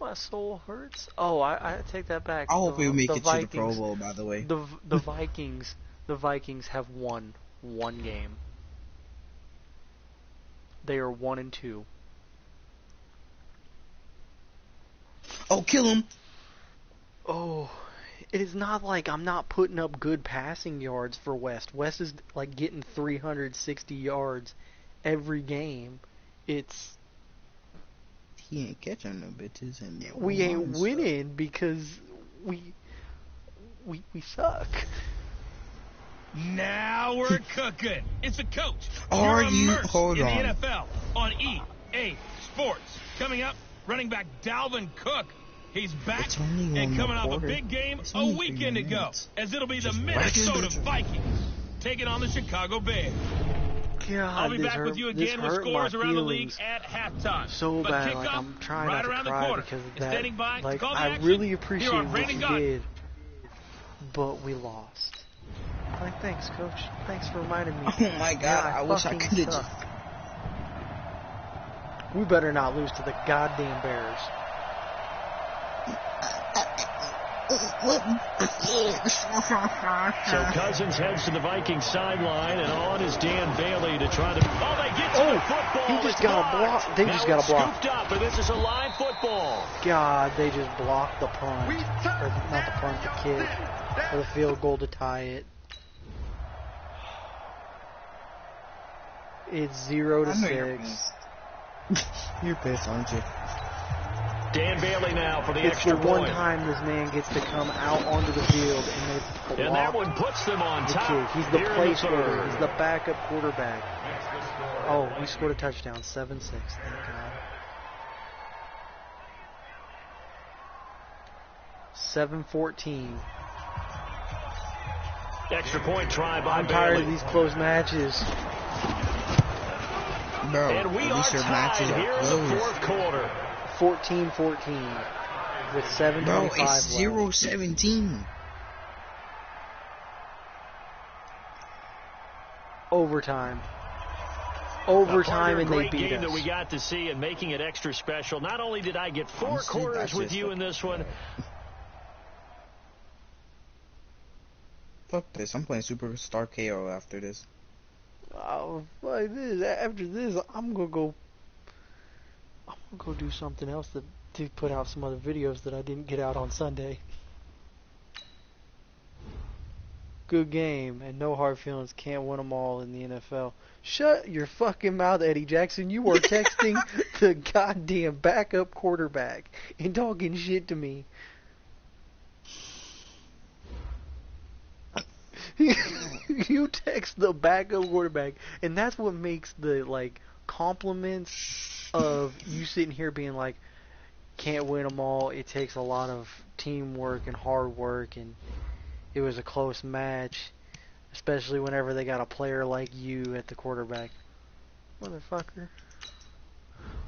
my soul hurts. Oh, I take that back. I hope we make it to the Pro Bowl, by the way. The Vikings have won one game. They are 1-2. Oh, kill him! Oh, it is not like I'm not putting up good passing yards for West. West is like getting 360 yards every game. It's he ain't catching no bitches, and we ain't winning because we suck. Now we're cooking. It's the coach. Are you? Hold in on. the NFL on EA Sports. Coming up, running back Dalvin Cook. He's back and coming off a big game a weekend ago, as it'll be the Minnesota Vikings taking on the Chicago Bears. God, I'll be back with you again with scores around the league at halftime. So bad, like I'm trying not to cry because of that. Like I really appreciate what you did, but we lost. Like, thanks, Coach. Thanks for reminding me. Oh my God, I wish I could have just. We better not lose to the goddamn Bears. So Cousins heads to the Vikings sideline, and on is Dan Bailey to try to. Oh, they get to the football. He just got a block. They just got a block. Scooped up, and this is a live football. God, they just blocked the punt, or not the punt, the kick, or the field goal to tie it. It's 0-6. You're pissed, aren't you? Dan Bailey now for the extra point. It's the one time this man gets to come out onto the field and they block. And that one puts them on top. He's the placeholder. He's the backup quarterback. Oh, we scored a touchdown. 7-6. Thank God. 7-14. Extra point try by I'm tired of these close matches. Bro, and we are tied here in the fourth quarter. 14-14 with 7:25 Bro, left. it's 0-17. Overtime, and they beat us. Great game that we got to see and making it extra special. Not only did I get 4 quarters with you in this one. Fuck this. I'm playing Superstar KO after this. Like this. After this, I'm gonna go do something else to put out some other videos that I didn't get out on Sunday. Good game and no hard feelings. Can't win them all in the NFL. Shut your fucking mouth, Eddie Jackson. You were texting the goddamn backup quarterback and talking shit to me. You text the backup quarterback, and that's what makes the like compliments of you sitting here being like, can't win them all. It takes a lot of teamwork and hard work, and it was a close match, especially whenever they got a player like you at the quarterback. Motherfucker.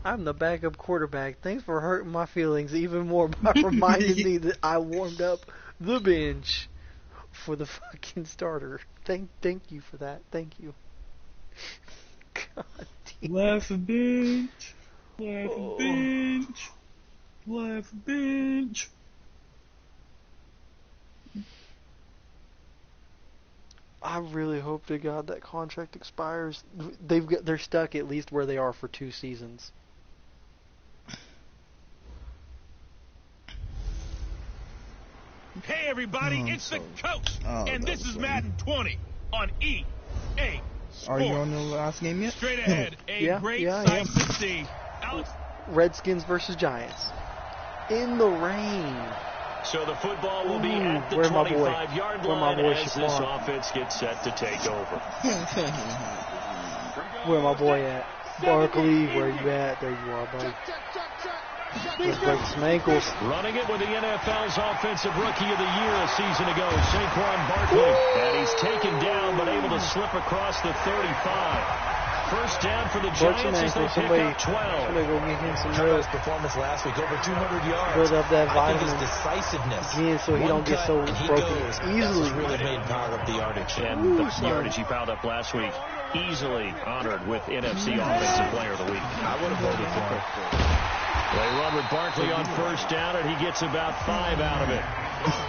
I'm the backup quarterback. Thanks for hurting my feelings even more by reminding me that I warmed up the bench for the fucking starter. Thank you for that. Thank you. God damn. Laugh a bench. Laugh a bench. Laugh a bench. I really hope to God that contract expires. They're stuck at least where they are for 2 seasons. Hey everybody, it's the coach, and this is Madden 20 on EA Sports. Are you on the last game yet? Straight ahead, great sight to see. Alex. Redskins versus Giants. In the rain. So the football will be at the 25-yard line as this offense gits set to take over. Where my boy at? Barkley, where you at? There you are, buddy. Let's break some ankles. Running it with the NFL's Offensive Rookie of the Year a season ago, Saquon Barkley. And he's taken down, but able to slip across the 35. First down for the Giants as they pick up 12. Somebody go get him some Trevor's performance last week, over 200 yards. Build up that vitamin. I think his decisiveness. Again, so he don't get so broken easily. Really made power up the yardage. And the yardage he piled up last week, easily honored with NFC Offensive Player of the Week. I would have voted for him. They run with Barkley on first down, and he gets about 5 out of it.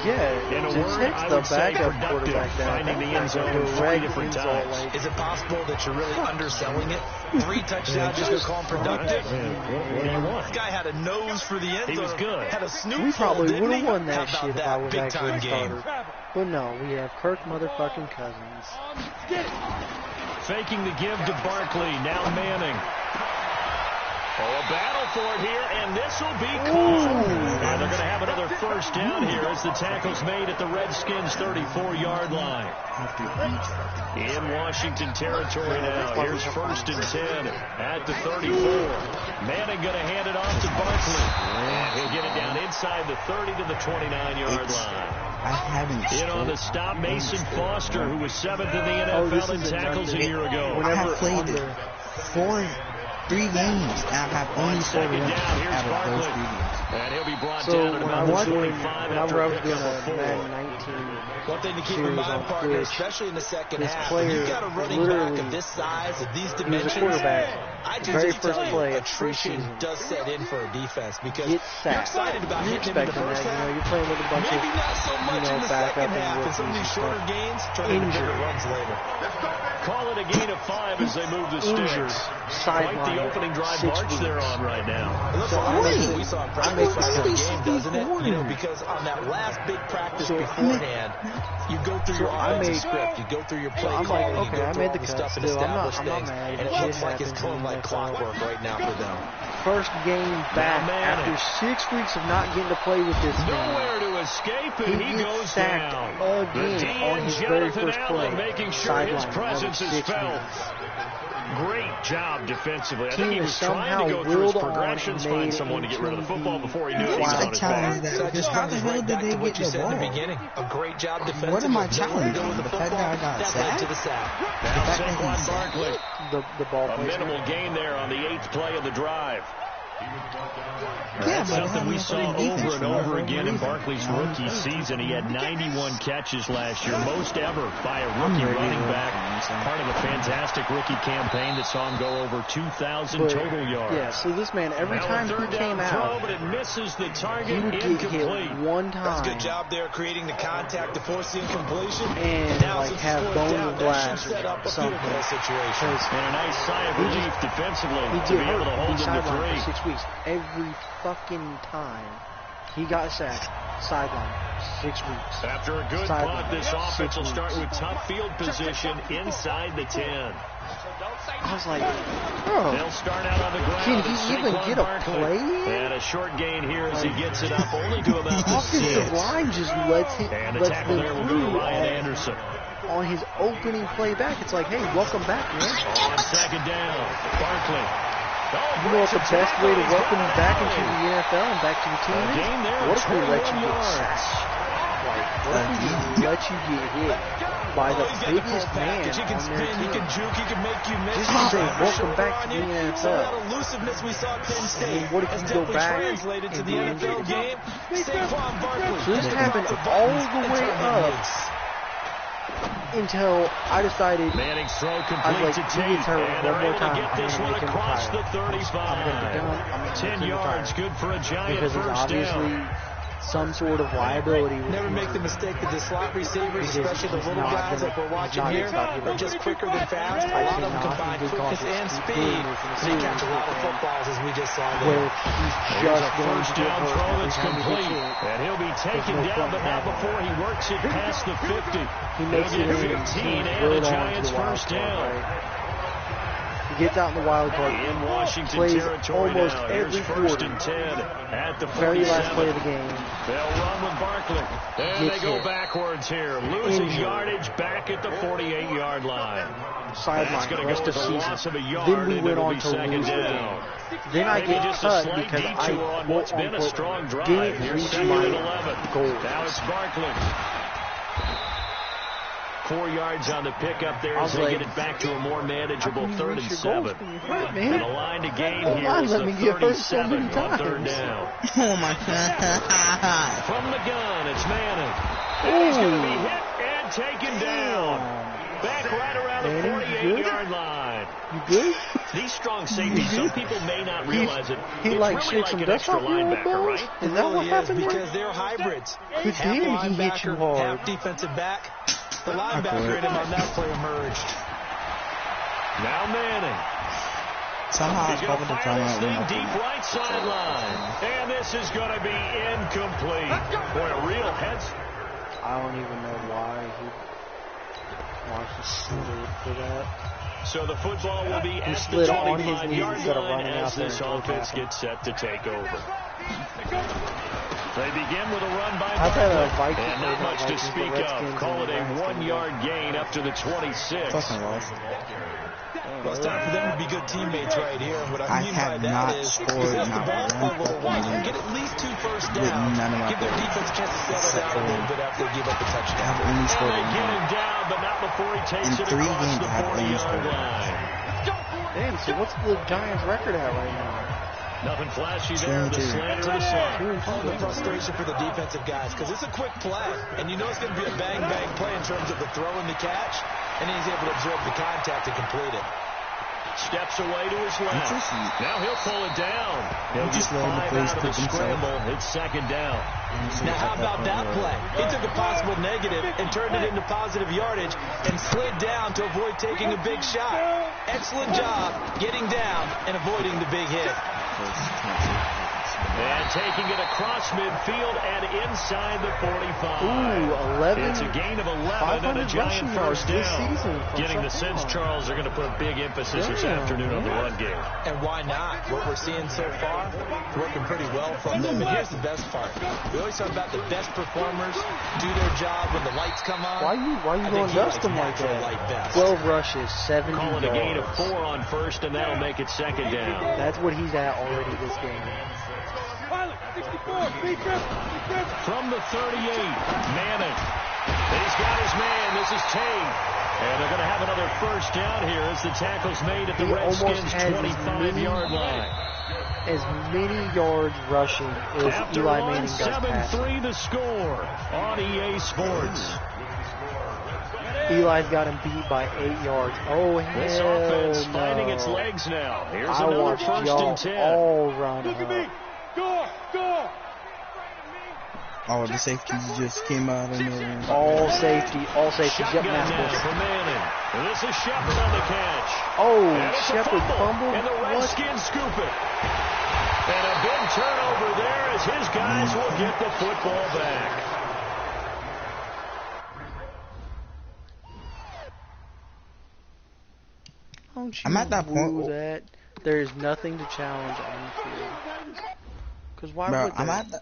Yeah, in a it word, takes I the would say backup productive, quarterback down. finding the end zone 3 different times. Is it possible that you're really underselling it? 3 touchdowns just to call him productive? What do you want? This guy had a nose for the end zone. He was good. Had a snoop. We probably would have won that How shit about if I was big actually time a game? starter. But no, we have Kirk motherfucking Cousins. Faking the give to Barkley. Now Manning. Oh, a battle for it here, and this will be called. And they're going to have another first down here as the tackle's made at the Redskins' 34-yard line. In Washington territory now. Here's first and 10 at the 34. Manning going to hand it off to Barkley. And he'll get it down inside the 30 to the 29-yard line. I haven't. In on the stop, Mason Foster, who was 7th in the NFL in tackles a year ago. I have played 3 games, and I have only 4 wins out of those 3 games. And he'll be brought So down at when I about was doing, 25 whenever I was doing a a Madden 19 one thing to keep in series mind, on partner, Twitch, especially in the second this half, player you've got a running literally, back of this size, of these he was dimensions. a quarterback, I just very tell first you, play of attrition preseason. does set in for a defense because Get you're sacked. excited about You're hitting him in the expecting first that, half. you're playing with a bunch Maybe of, not so much in the backup second and half, and some of these shorter games turn into bigger runs later. Call it a gain of 5 as they move the injured, sticks. sideline, Quite the opening drive 6 march weeks. they're on right now. That's a lot of we saw in practice I before the was game, doesn't it? You know, because on that last big practice beforehand, you go through your offensive script, you go through your play calling, you go through all the stuff and establish things, and it looks like it's going like clockwork right now for them. First game back after 6 weeks of not getting to play with this man. Nowhere to escape, and he gets goes sacked down. again on his very Jonathan first play. Allen making sure his Sideline, presence is 6 felt. weeks. Great job defensively. I Team think he is was trying somehow to go through his willed on progressions, and find made someone to get rid of the into football before he knew the it. He was I on his challenge back. that. So it just How the goes hell right did back they to what get you the said in the ball? beginning. A great job defensively. What am I Nowhere to go challenging? with The fact that I got that led to sacked? the sack. Now Saquon Barkley. The ball A placement. minimal gain there on the 8th play of the drive. Yeah, That's but something we saw over and over again in Barkley's rookie reason. season. He had 91 catches last year, most ever by a rookie running back. Part of a fantastic rookie campaign that saw him go over 2,000 total yards. Yeah, so this man, every Now time a he third came down throw, out, but it misses the target, he would get incomplete. hit one time. That's a good job there creating the contact to force the incompletion. And now like since have it's bones down, of that glass should set up a or something. field goal situation. And a nice sigh of relief defensively He to be get able to hurt. hold He him to sidelined 3. for 6 weeks. Every fucking time he got sacked, sideline, 6 weeks. After a good Sideline, punt, this offense 6 will start weeks. with tough field position inside the 10. I was like, bro, They'll start out on the ground. can with he even Saquon get a Barkley. play in? And a short gain here as he gets it up only to about the Offensive 6. line just lets And the lets tackle them there will go to through Ryan Anderson. on his opening play back. It's like, hey, welcome back, man. On second down, Barkley. You know what the best way to welcome you back into the NFL and back to your team is? Gain there What if we let you 21 get yards. sacked? Like, what if we just let you get hit by the He's got the full biggest man package. He can on their spin, he team? can juke, he can make you miss. Just to say, welcome back to the Some of NFL. that elusiveness we saw at Penn State And what if has you go definitely back translated to and the get NFL injured? game. Saquon Barkley. So this happened all the way up until I decided Manning's throw I was complete like, to he Tate, gets hurt and one they're more able to time. get I'm this going one to make him across the retire. 35. I'm going to be done. I'm going to 10 make him yards, retire. good for a Giant Because he's first obviously down. some sort of liability. Never make the mistake that the slot receivers, especially the little guys like we're watching here, are just quicker than fast. A lot of them combine quickness and speed. So you catch a lot of footballs as we just saw Where there. he's Here's just a going first to get down hurt throw every that's time he gets complete. hit. And he'll be taken no down, point but not having before he works it past the 50. He makes it He'll in get 15 and and the right on to Giants the wild first card, down. right? He gets out in the wild card. In Washington plays territory almost now. Here's every first quarter. and 10 at the Very last play of 47. the game. They'll run with Barkley. And Gets they go hit. backwards here. Losing Injured. yardage back at the 48-yard line. That's Sideline, going to rest go of with a season. loss of a yard, Then we and went it'll on be to second lose the down. game. Then I Maybe get just a cut slight because I detour on what's been a quote-unquote strong drive. didn't Here's reach second my and 11. goals. Now it's Barkley. 4 yards on the pickup there I as was they like, get it back to a more manageable How can you 3rd reach and your goals 7. when you're hurt, And man? the line to gain Oh, here line is let the me get hurt so 37 many on 3rd times. down. Oh my god. From the gun, it's Manning. And he's going to be hit and taken down. Back right around the Manning, you good? 48-yard line. You good? These strong safeties, some people may not realize it. He It's like really shook like some an dust extra off your old linebacker, bones? right? Is that what Really is, happened there? because they're hybrids. Good Half damn, he hit you linebacker, hard. half defensive back. The linebacker in him on that play emerged. Now Manning. Somehow He's it's going to probably fire trying this to thing win. deep right sideline. And this is going to be incomplete. Boy, a real heads. I don't even know why he slid for that. So the football will be at the slid on his knees 25-yard instead of line running out as there this and offense tackle. gets set to take over. They begin with a run by I've had a Barkley. Viking, And not much to Vikings, speak the of. Redskins Call it and a the Redskins. 1-yard gain up to the 26. Fucking lost. Well, it's time for them to be good teammates right here. And what I mean by that is possess the ball for a little while. Get at least 2 first downs. Give their defense a chance to settle down a little bit after they give up a touchdown. They get him down, but not before he takes it across the 40-yard line. Damn, so what's the Giants' record at right now? Nothing flashy there. The slant to the side. The frustration for the defensive guys, because it's a quick play, and you know it's going to be a bang-bang play in terms of the throw and the catch, and he's able to absorb the contact and complete it. Steps away to his left. Now he'll pull it down. He'll just 5 out of the scramble. It's second down. Now how about that play? He took a possible negative and turned it into positive yardage and slid down to avoid taking a big shot. Excellent job getting down and avoiding the big hit. And taking it across midfield and inside the 45. Ooh, 11. It's a gain of 11 and a giant first down. Getting the sense Charles are going to put big emphasis this afternoon on the run game. And why not? What we're seeing so far, working pretty well from them. And here's the best part. We always talk about the best performers do their job when the lights come on. Why you going dust them like that? 12 rushes, 70 yards. Calling a gain of 4 on first, and that'll make it second down. That's what he's at already this game. From the 38, Madden. He's got his man. This is Tate. And they're going to have another first down here as the tackle's made at the Redskins' 25-yard line. As many yards rushing as Eli Manning does passing. 7-3 the score on EA Sports. Eli's got him beat by 8 yards. Oh, hell This offense no. finding its legs now. Here's I another watched first y'all and 10. all run up. Oh, the safeties just came out of nowhere. All safety. Shotgun Yep, now for Manning. And this is Shepard on the catch. Oh, And it's a Shepard fumbled. And the Redskins scoop it. And a big turnover there as his guys will get the football back. Don't you I'm at that point. that there's nothing to challenge on the field. Because why Bro, would there?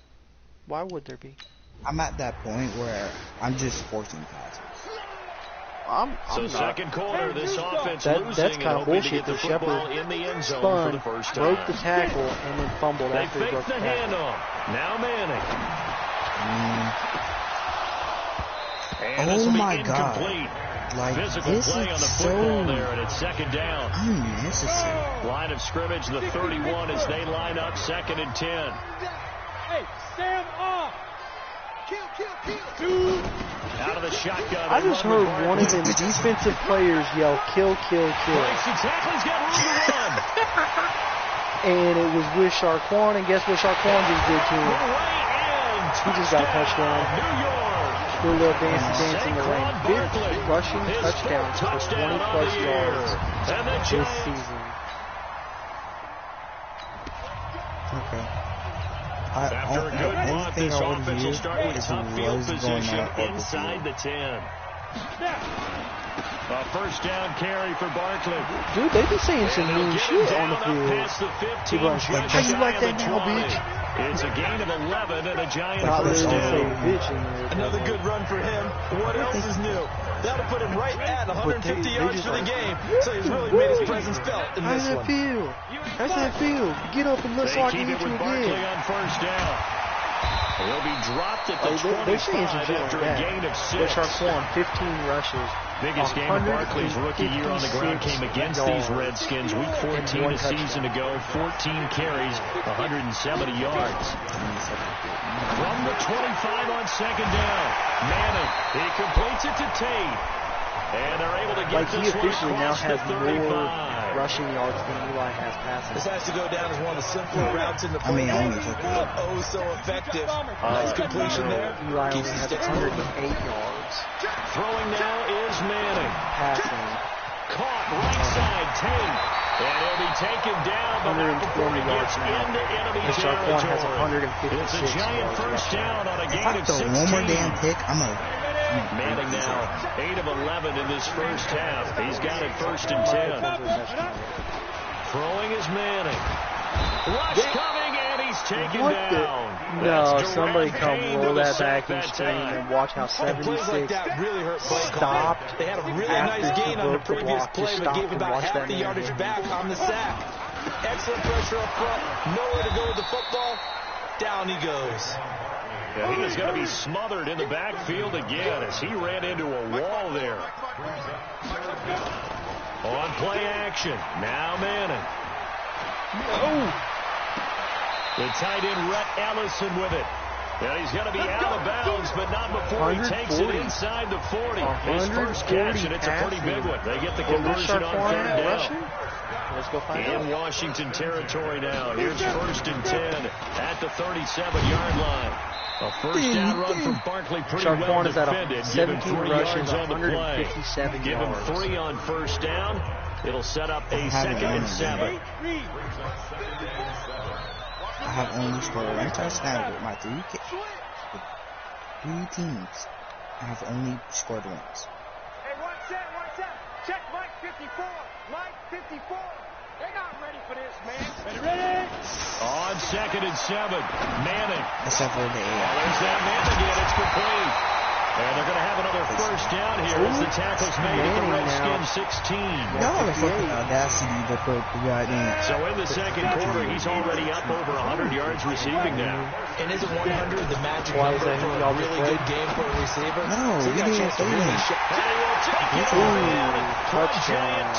why would there be? I'm at that point where I'm just forcing passes. I'm second quarter, this offense that's losing kind of bullshit. the The football Shepard in the end zone spun, for the first time. broke the tackle, and then fumbled They after he broke fake the the tackle. handoff. Now Manning. And Oh this will be my incomplete. God. Like, Physical this play is on the so football there, and it's second down. unnecessary. Line of scrimmage, the 31 as they line up, second and 10. Hey, Sam off. Out of the shotgun. I just heard one of them Did you- defensive players yell, kill, kill, kill. Breaks the tackle, he's got room to run. And it was with Sharquan, and guess what Sharquan just did to him? He just got a touchdown. New York. Do a little dance in the rain. Saquon 5th Barkley. rushing His touchdowns for fourth touchdown 20-plus on the year. yards And the this Giants. season. Okay. After a good month, this offense will start with is top field what's going position on over inside the the 10. A first down carry for Barkley. Dude, they be saying some And they'll mean get him shit on down the up field. past the 15, People are just like, how you shy like of that the now, 20. bitch? It's a gain of 11 and a giant Not first literally say down. bitch in there. Another good run for him. What else is new? That'll put him right at 150 yards for the game. So he's really made his presence felt in How's this that one. feel? How's that feel? Get up and look They so I keep can it hit you with Barkley again. on first down. He'll be dropped at the They're saying some 25 shit like after a that. gain of But 6. Sharquan, 15 rushes. Biggest game of Barkley's rookie year on the ground came against these Redskins. Week 14 a season ago, 14 carries, 170 yards. From the 25 on second down, Manning, he completes it to Tate. And they're able to get Like, he this one officially now across has the more 35. rushing yards than Eli has passing. This has to go down as one of the simpler routes in the I mean, playbook, only took it. but oh so effective. Nice completion there. Eli Keeps only the has sticks 108 moving. yards Throwing now is Manning. passing. Caught right side, Tate. And he'll be taken down, but not before he 120 yards gets now. into enemy And Sharquan has territory. 156 It's a giant yards. first down on a If gain I of throw 16. one more damn pick, I'm a. Manning now 8 of 11 in this first half. He's got it first and 10. Throwing is Manning. Rush coming, and he's taken What down. No, somebody come roll that back and screen and watch how 76 like that really hurt play stopped. They had a really nice gain on the previous play, but gave about half the yardage back on the sack. Excellent pressure up front. Nowhere to go with the football. Down he goes. Yeah, he is going to be smothered in the backfield again as he ran into a wall there. On play action. Now Manning. The tight end, Rhett Ellison, with it. And he's going to be out of bounds, but not before he takes it inside the 40. His first catch, and it's a pretty big one. They get the conversion on third down. Let's go find In Washington territory now. Here's 1st and 10 at the 37-yard line. A first down run from Barkley, pretty well defended. Give him 3 yards on the play. Give him 3 on first down. It'll set up a 2nd and 7. I have only scored 1 touchdown with my 3 teams. I have only scored once. Hey, watch out. Check Mike 54. Mike 54. They're not ready for this, man. Ready? On 2nd and 7, Manning. Except for the 8. There's that man again. It's complete. And they're going to have another first down here as the tackle's made at the Redskins 16. Y'all have a fucking audacity to put the guy in. So in the second quarter, he's already up over 100 yards receiving now. And isn't 100 the magic number for a really good game for a receiver? No, so he didn't say that. Touchdown.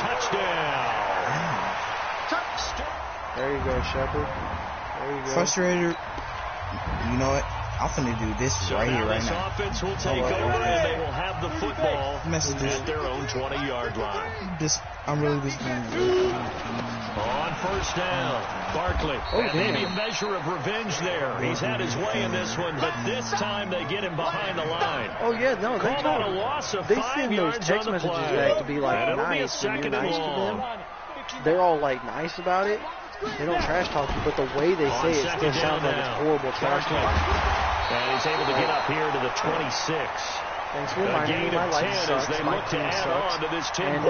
There you go, Shepard. There you go. Frustrated. You know what? I'm finna do this right here, right now. Offense will take over, and they will have the football at their own 20-yard line. I'm really disappointed. On first down, Barkley. Maybe a measure of revenge there. He's had his way in this one, but this time they get him behind the line. Oh, yeah, no, they called a loss of 5 send those yards text on the messages play. back to be like And it'll be a nice when you're 2nd and nice to long. them. They're all like nice about it. They don't trash talk you, but the way they say it still sounds like it's horrible trash talk. And he's able to get up here to the 26. Thanks for reminding me my life sucks, my team sucks, and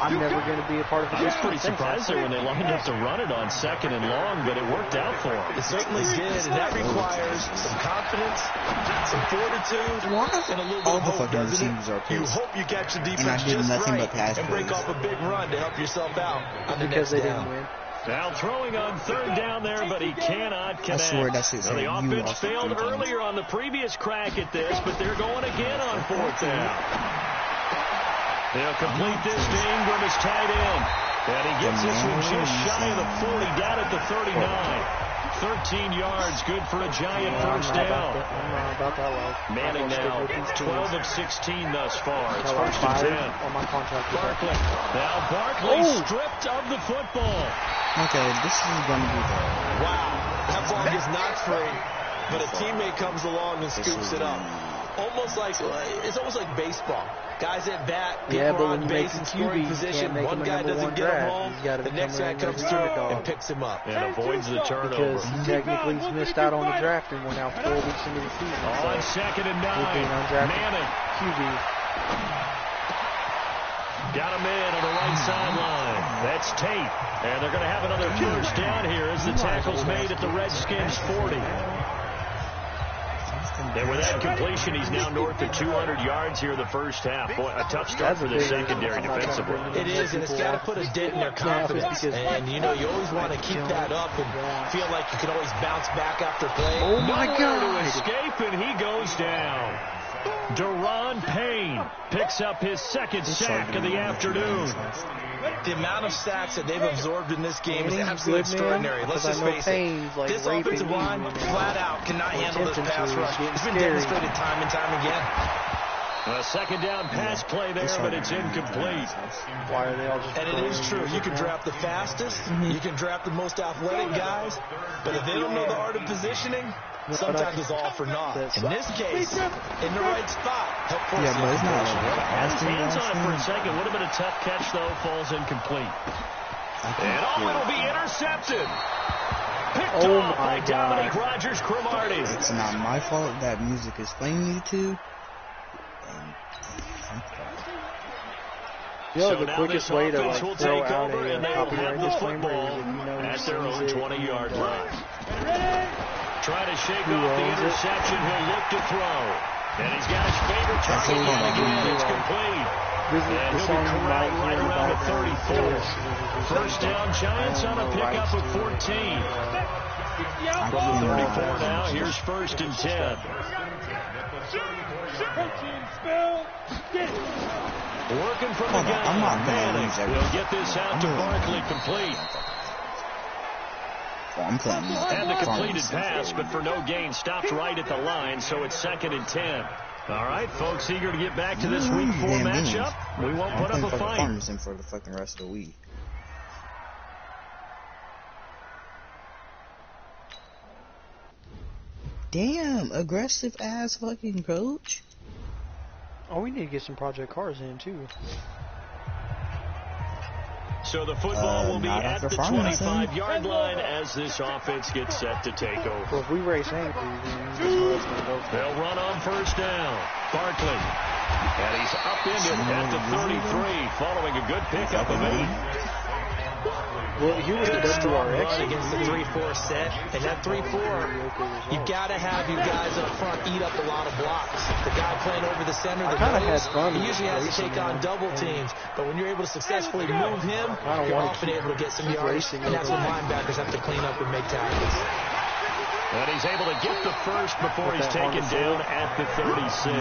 I'm never going to be a part of it. I was pretty surprised there when they lined up to run it on 2nd and long, but it worked out for him. It certainly did, and that requires some confidence, some fortitude, and a little bit of hope, doesn't it? You hope you catch the defense just right and break off a big run to help yourself out on the next down. Didn't win. Now throwing on 3rd down there, but he cannot connect. I swear that's it. Now the offense failed earlier on the previous crack at this, but they're going again on 4th down. They'll complete this to Ingram as tight end. And he gets this one just shy of the 40, down at the 39. 13 yards, good for a giant first down. I'm about that life. Manning now, 12 of 16 thus far. It's 1st and 10. On my contract. Barkley. Now Barkley stripped of the football. Okay, this is going to be the... Wow, that ball is not free, but a teammate comes along and scoops it up. It's almost like baseball. Guys at bat, people are on base in scoring position. One guy doesn't get him home, the next guy comes through and picks him up. And avoids the turnover. Because technically he's missed out on the draft and we're now 4 weeks into the season. On 2nd and 9, Manning. QB. Got him in on the right sideline. That's Tate. And they're going to have another first down here as the tackle's made at the Redskins 40. And with that completion, he's now north of 200 yards here in the first half. Boy, a tough start for the secondary defensively. It is, and it's got to put a dent in their confidence. And, you know, you always want to keep that up and feel like you can always bounce back after play. Oh, my God. To escape, and he goes down. Deron Payne picks up his 2nd sack of the afternoon. The amount of sacks that they've absorbed in this game is absolutely extraordinary. Let's just face it. This offensive line flat out cannot handle this pass rush. It's been demonstrated time and time again. A 2nd down pass play there, but it's incomplete. Why are they all just... And it is true. You can draft the fastest. You can draft the most athletic guys. But if they don't know the art of positioning, sometimes it's all for naught. In this case, in the right spot. Yeah, but it's not hands on it for a second. Would have been a tough catch, though. Falls incomplete. And it'll be intercepted. Picked off by Dominique Rodgers-Cromartie. It's not my fault that music is playing you two. You know, the quickest way to like throw out a copyright disclaimer is if you know at their own 20-yard line. Try to shake Who off the owns it? interception. He'll look to throw. And he's got his favorite target yet again. It's complete. This is And the he'll song be you might corralled hear right in the around the background. 34. First down, Giants on a pickup of 14. From the 34 now, here's first and 10. Working from the gun. I'm not Manning gonna will get this out to Barkley complete. I'm playing. And the completed pass, but for no gain, stopped right at the line, so it's 2nd and 10. All right, folks, eager to get back to this Week 4 matchup. We won't put up a fight. For the fucking rest of the week. Damn, aggressive ass fucking coach. Oh, we need to get some Project Cars in too. So the football will be not at after the Farmington. 25-yard line as this offense gets set to take over. Well, if we race angry, then you just know it's going to go for. They'll run on first down. Barkley. And he's upended at the 33 following a good pickup of 8. Well, he was Good strong WRX run against the 3-4 set. And that 3-4, you got to have your guys up front eat up a lot of blocks. The guy playing over the center, the nose, he usually has to take on double teams. But when you're able to successfully move him, you're often able to get some yards. And that's when linebackers have to clean up and make tackles. And he's able to get the first before he's taken down at the 36.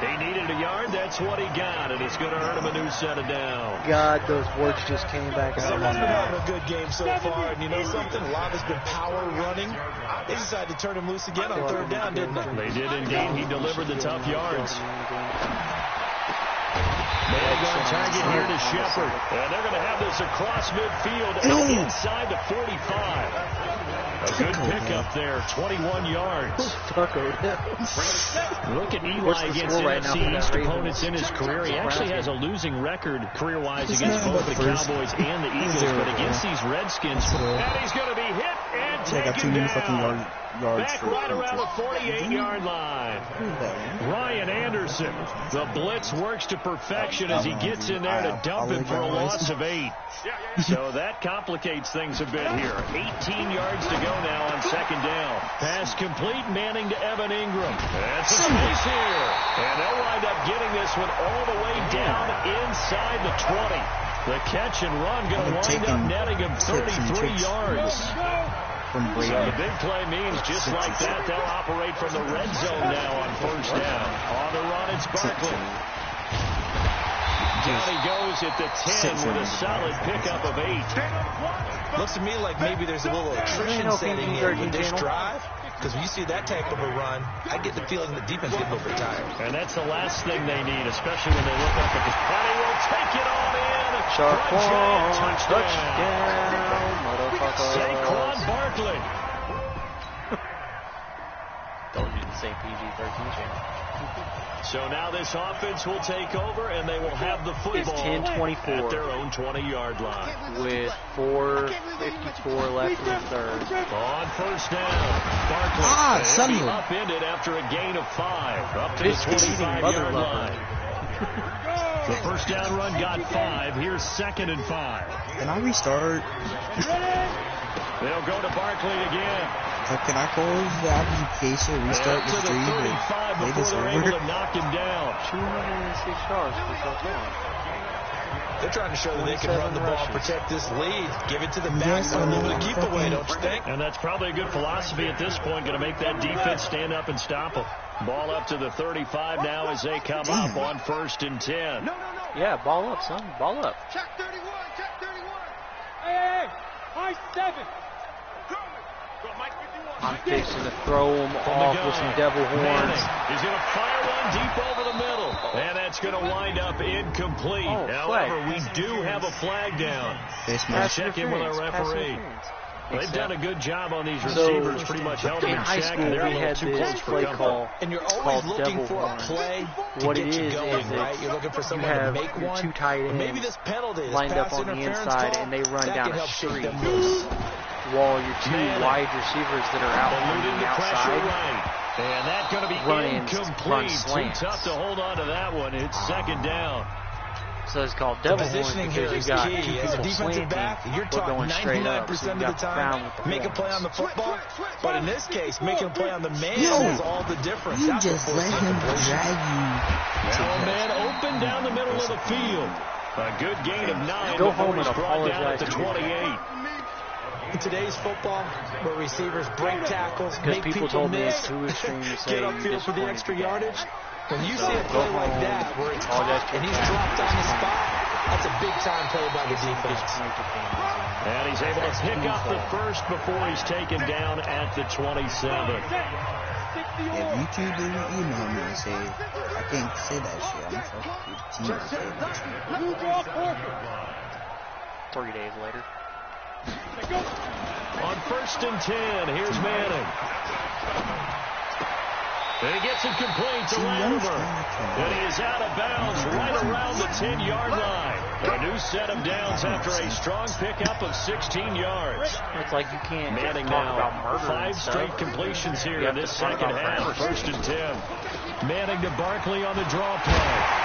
He needed a yard. That's what he got, and it's going to earn him a new set of downs. God, those words just came back out. Someone's been having a good game so far, and you know something? A lot has been power running. They decided to turn him loose again on 3rd down, didn't they? They did indeed. He delivered the tough yards. They're going to target here to Shepard. And they're going to have this across midfield and inside the 45. A good pickup there, 21 yards. Look at Eli against NFC East opponents in his career. He actually has a losing record career-wise against both the Cowboys and the Eagles, but against these Redskins, and he's going to be hit and taken down. Back right around the 48-yard line. Ryan Anderson. The blitz works to perfection as he gets in there to dump him for a loss of 8. So that complicates things a bit here. 18 yards to go now on 2nd down. Pass complete, Manning to Evan Ingram. That's a space here. And they'll wind up getting this one all the way down inside the 20. The catch and run going to wind up netting him 33 yards. So the big play means just like that, they'll operate from the red zone now on 1st down. On the run, it's Barkley. Down he goes at the 10 with a solid pickup of 8. Looks to me like maybe there's a little attrition setting in with this drive. Because when you see that type of a run, I get the feeling the defense getting a little bit tired. And that's the last thing they need, especially when they look up at this. And he will take it on in. Touchdown, motherfucker. Saquon Barkley. Don't do the same PG-13 channel. So now this offense will take over, and they will have the football 10-24 at their own 20-yard line. With 4:54 left in the 3rd. On 1st down, Barkley suddenly upended after a gain of 5 up to the 25-yard line. The 1st down run got 5. Here's 2nd and 5. Can I restart? They'll go to Barkley again. Can I close the application, restart the stream, and play this they're over? able to knock him down. 206 yards for touchdown. They're trying to show that they can run the ball, protect this lead, give it to the back, so they're able to keep away, don't you think? And that's probably a good philosophy at this point, going to make that defense stand up and stop them. Ball up to the 35 now as they come up on 1st and 10. Yeah, ball up, son. Ball up. Check 31, check 31. Hey, high 7. I'm fixing to throw him off with some devil horns. He's going to fire one deep over the middle. And that's going to wind up incomplete. However, we do have a flag down. Check in with our referee. They've done a good job on these receivers, pretty much held them in check. They're a little too close for comfort. And you're always looking for a play to get you going, right? You're looking for someone to make one. Two tight ends maybe this penalty, this lined up pass on the interference inside, call, and they run that down can a help shake street. them loose. While your two wide receivers that are out on the outside and that's going to be incomplete. Too tough to hold on to that one. It's 2nd down. So it's called devil horns positioning here because is you got key. two As a people defensive slanting, back, you're but talking going straight up. 99% So of you the got the crown time with the making a play on the football. But in this case, making a play on the man is all the difference. You That's just what let forces him completion. drag you. Now a man open down the middle of the field. A good gain of 9 Go before home he's and brought down at apologize the to your 28. In today's football, where receivers break tackles, Because make people people told me miss, it's too extreme to say get you upfield for the disappointed extra your dad. yardage. When you So see a go play like home, that, where it's apologize caught to and your he's dad, dropped on the disappointed. spot, that's a big-time play by the defense. And he's able to pick up the first before he's taken down at the 27. If you two didn't email me and say, I can't say that shit, I'm fucking with the team. 3 days later. On 1st and 10, here's Manning. And he gets it complete to Latimer. And he is out of bounds right around the 10-yard line. A new set of downs after a strong pickup of 16 yards. It's like you can't Manning talk now, about murder 5 and stuff. straight completions here You in have this to talk second about half. murder. 1st and 10. Manning to Barkley on the draw play.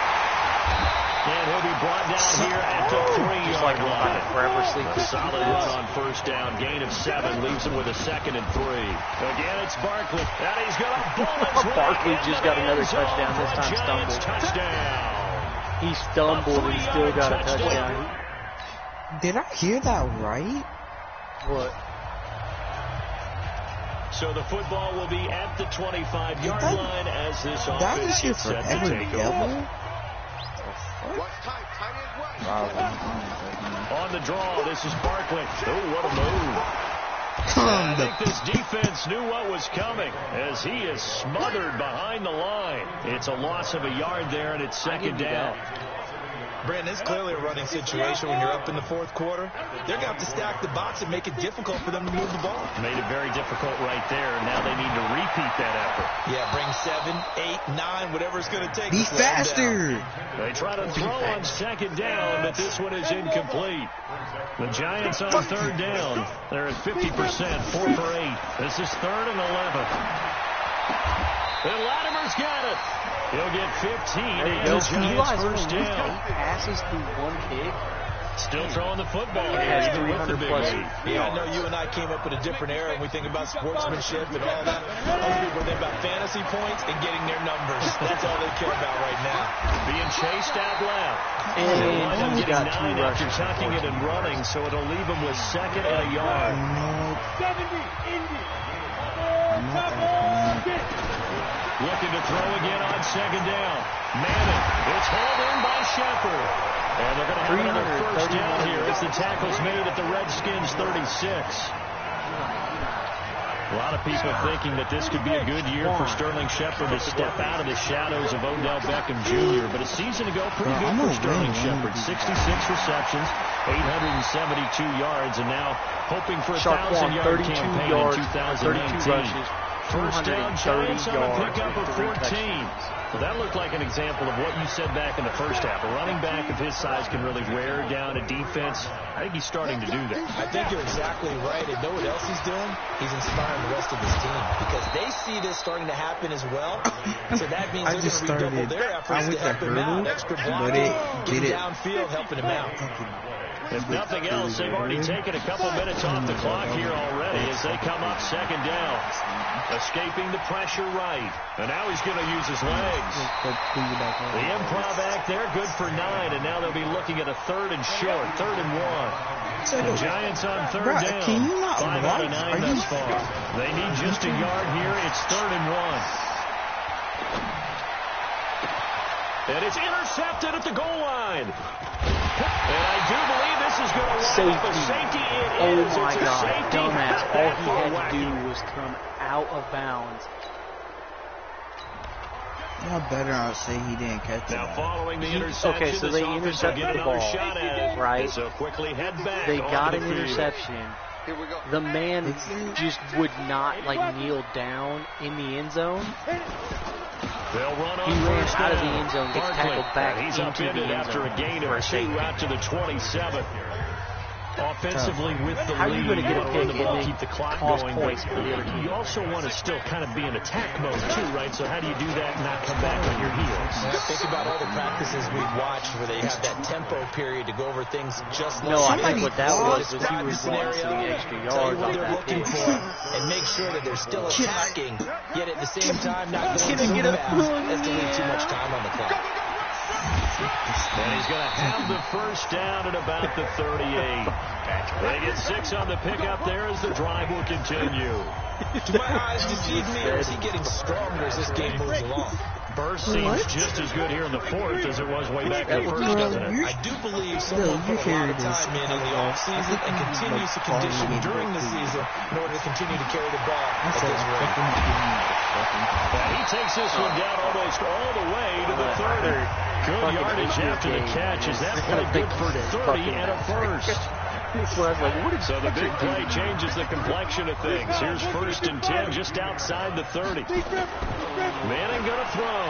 And he'll be brought down here at the 3-yard line. Forever sleep. A solid run on 1st down. Gain of 7 leaves him with a 2nd and 3. Again, it's Barkley. And he's going to ball his way Barkley into just the got another end zone touchdown. This for a time Giants stumbled. touchdown. He stumbled and still got a touchdown. Did I hear that right? What? So the football will be at the 25-yard line as this That offense is your gets set to forever take devil? over. On the draw, this is Barkley. Oh, what a move. I think this defense knew what was coming as he is smothered behind the line. It's a loss of a yard there, and it's 2nd down. Brandon, it's clearly a running situation when you're up in the 4th quarter. They're going to have to stack the box and make it difficult for them to move the ball. Made it very difficult right there. Now they need to repeat that effort. Yeah, bring 7, 8, 9, whatever it's going to take. Be to slow them faster! down. They try to throw on 2nd down, but this one is incomplete. The Giants on 3rd down. They're at 50%, 4 for 8. This is 3rd and 11. And Latimer's got it. He'll get 15 and the Giants 1st down. 8 passes through 1 pick. Still throwing the football here, Has even with the 300 big plus. lead. Yeah, I know you and I came up with a different era and we think about sportsmanship and all that. Other people think about fantasy points and getting their numbers. That's all they care about right now. Being chased out loud. And They'll wind up he getting got 2 9 after rushes. tucking it and running, so it'll leave him with 2nd and a yard. Looking to throw again on 2nd down. Manning. It's hauled in by Shepard. And they're going to have another 1st down here as the tackle's made at the Redskins 36. A lot of people thinking that this could be a good year for Sterling Shepard to step out of the shadows of Odell Beckham Jr. But a season ago, pretty good for Sterling Shepard. 66 receptions, 872 yards, and now hoping for a 1,000-yard campaign in 2019. 1st down, Giants on a pickup of 14. Well, that looked like an example of what you said back in the 1st half. A running back of his size can really wear down a defense. I think he's starting to do that. I think you're exactly right. And know what else he's doing? He's inspiring the rest of his team because they see this starting to happen as well. So that means they're going to redouble their efforts to help him out. Extra blocking, getting downfield, helping him out. If nothing else, they've already taken a couple minutes off the clock here already as they come up 2nd down. Escaping the pressure right. And now he's going to use his legs. The improv act there, good for 9. And now they'll be looking at a 3rd and short, 3rd and 1. The Giants on 3rd down. Can you not 5 out of 9 thus far. They need just a yard here. It's 3rd and 1. And it's intercepted at the goal line. And I do believe this is going to wind up a safety. It is. Oh my It's a God, safety. dumbass. All he had to do was come out of bounds. Y'all better not say he didn't catch it. Now following the interception, Okay, so this they offense will intercepted get the another ball, shot at it. right? So quickly head back. They got onto an the field. interception. The man just would not kneel down in the end zone. They'll run on He ran first out of the down. end zone, gets Barkley, tackled back he's into upended the end after zone a gain for of a 2 safety. out to the 27. offensively with the How are lead. you going to get a pick run the ball, and keep the clock cause going. points for the other team? You also want to still kind of be in attack mode too, right? So how do you do that and not come back on your heels? Yeah, think about all the practices we've watched where they have that tempo period to go over things just like No, I think what that was he describe the was wanting scenario, some extra tell you yards what on they're that looking pick. for, and make sure that they're still attacking, yet at the same time not going Gonna too get a fast as to leave too much time on the clock. And he's going to have the first down at about the 38. They get 6 on the pickup there as the drive will continue. Do my eyes deceive me, or is he getting stronger as this game moves along? Burst seems just as good here in the fourth as it was way back in the first, doesn't it? I do believe someone put a lot of time in the offseason and continues to condition during the season in order to continue to carry the ball at this rate. And he takes this one down almost all the way to the 30. Good yardage after the catch. Is that play good for 30 and a first? So the big play changes the complexion of things. Here's 1st and 10 just outside the 30. Manning going to throw.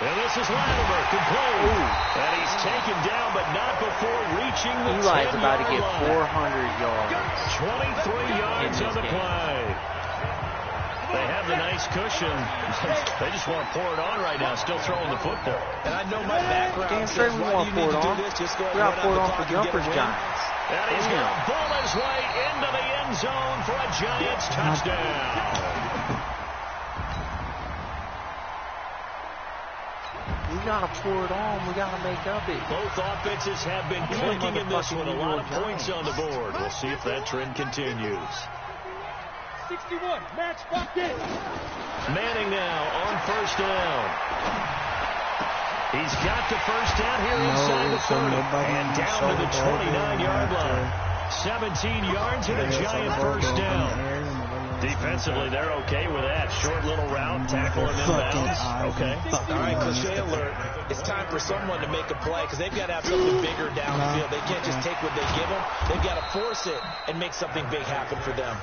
And this is Latimer, complete. And he's taken down, but not before reaching the 10-yard line. Eli's about to get 400 yards. 23 yards on the play. They have the nice cushion. They just want to pour it on right now, still throwing the football. And I know my background Damn straight we want to pour it on. We got to pour it on for jumpers, Giants. And he's going to bull his way into the end zone for a Giants touchdown. We got to pour it on. We got to make up it. Both offenses have been clicking in this one. A lot of points on the board. We'll see if that trend continues. 61, match locked in. Manning now on 1st down. He's got the first down here inside the 30 and down to the 29-yard line. 17 yards and a Giant first down. Defensively, they're okay with that. Short little route, tackle and inbounds. Okay. All right, cliche alert. It's time for someone to make a play because they've got to have something bigger downfield. They can't just take what they give them. They've got to force it and make something big happen for them.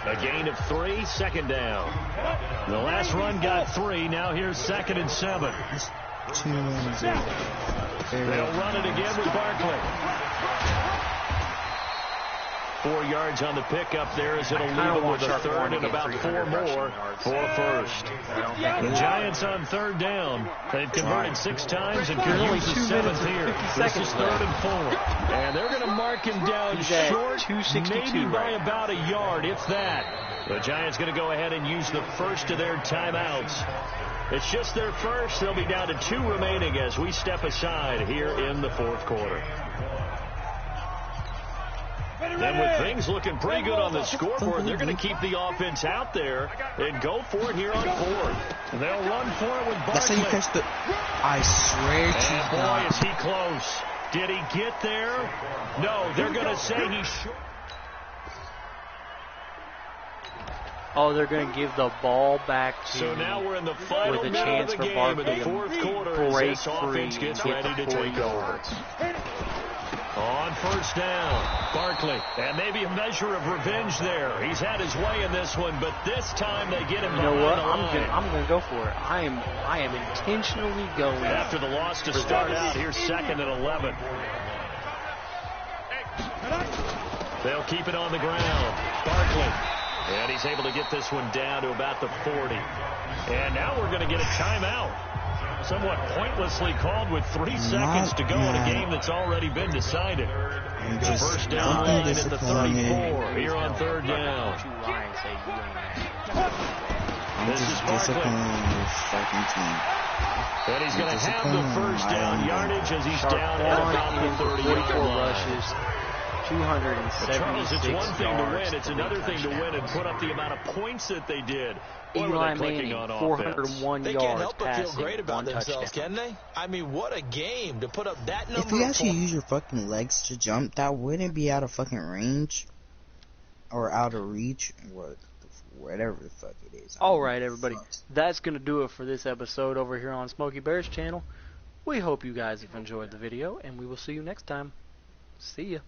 A gain of 3, 2nd down. The last run got 3. Now here's 2nd and 7. They'll run it again with Barkley. 4 yards on the pickup there as it'll leave them with a 3rd and about 4 more for a first. The Giants on 3rd down. They've converted 6 times and could use the 7th here. This is 3rd and 4. And they're going to mark him down short, maybe by about a yard, if that. The Giants going to go ahead and use the first of their timeouts. It's just their first. They'll be down to 2 remaining as we step aside here in the 4th quarter. And with things looking pretty good on the scoreboard, they're going to keep the offense out there and go for it here on 4th. They'll run for it with Barkley. That's how you catch the... I swear to God. Boy, is he close. Did he get there? No, they're going to say he's short. Oh, they're going to give the ball back to... So now we're in the final with a minute chance of the for game in Barkley the 4th to quarter as break this free offense gets and ready get to the 4 take over. yards. On 1st down, Barkley, and maybe a measure of revenge there. He's had his way in this one, but this time they get him You know behind what? the line. I'm gonna go for it. I am intentionally going After the loss to start out, here's 2nd and 11. They'll keep it on the ground. Barkley, and he's able to get this one down to about the 40. And now we're going to get a timeout. Somewhat pointlessly called with 3 seconds to go in a game that's already been decided. First down line at the 34 here on 3rd down. This is Barkley. And he's going to have the first down yardage as he's down at about the 30-yard line. 276 Charles, it's one thing to yards. win. It's another thing to win and put up the amount of points that they did. Boy, were Eli they clicking Manning, on offense. 401 They yards can't help but feel passing, great about 1 themselves, touchdown. can they? I mean, what a game to put up that number If you of actually points. use your fucking legs to jump, that wouldn't be out of fucking range. Or out of reach. Whatever the fuck it is. Alright, everybody. That's going to do it for this episode over here on Smokey Bear's channel. We hope you guys have enjoyed the video, and we will see you next time. See ya.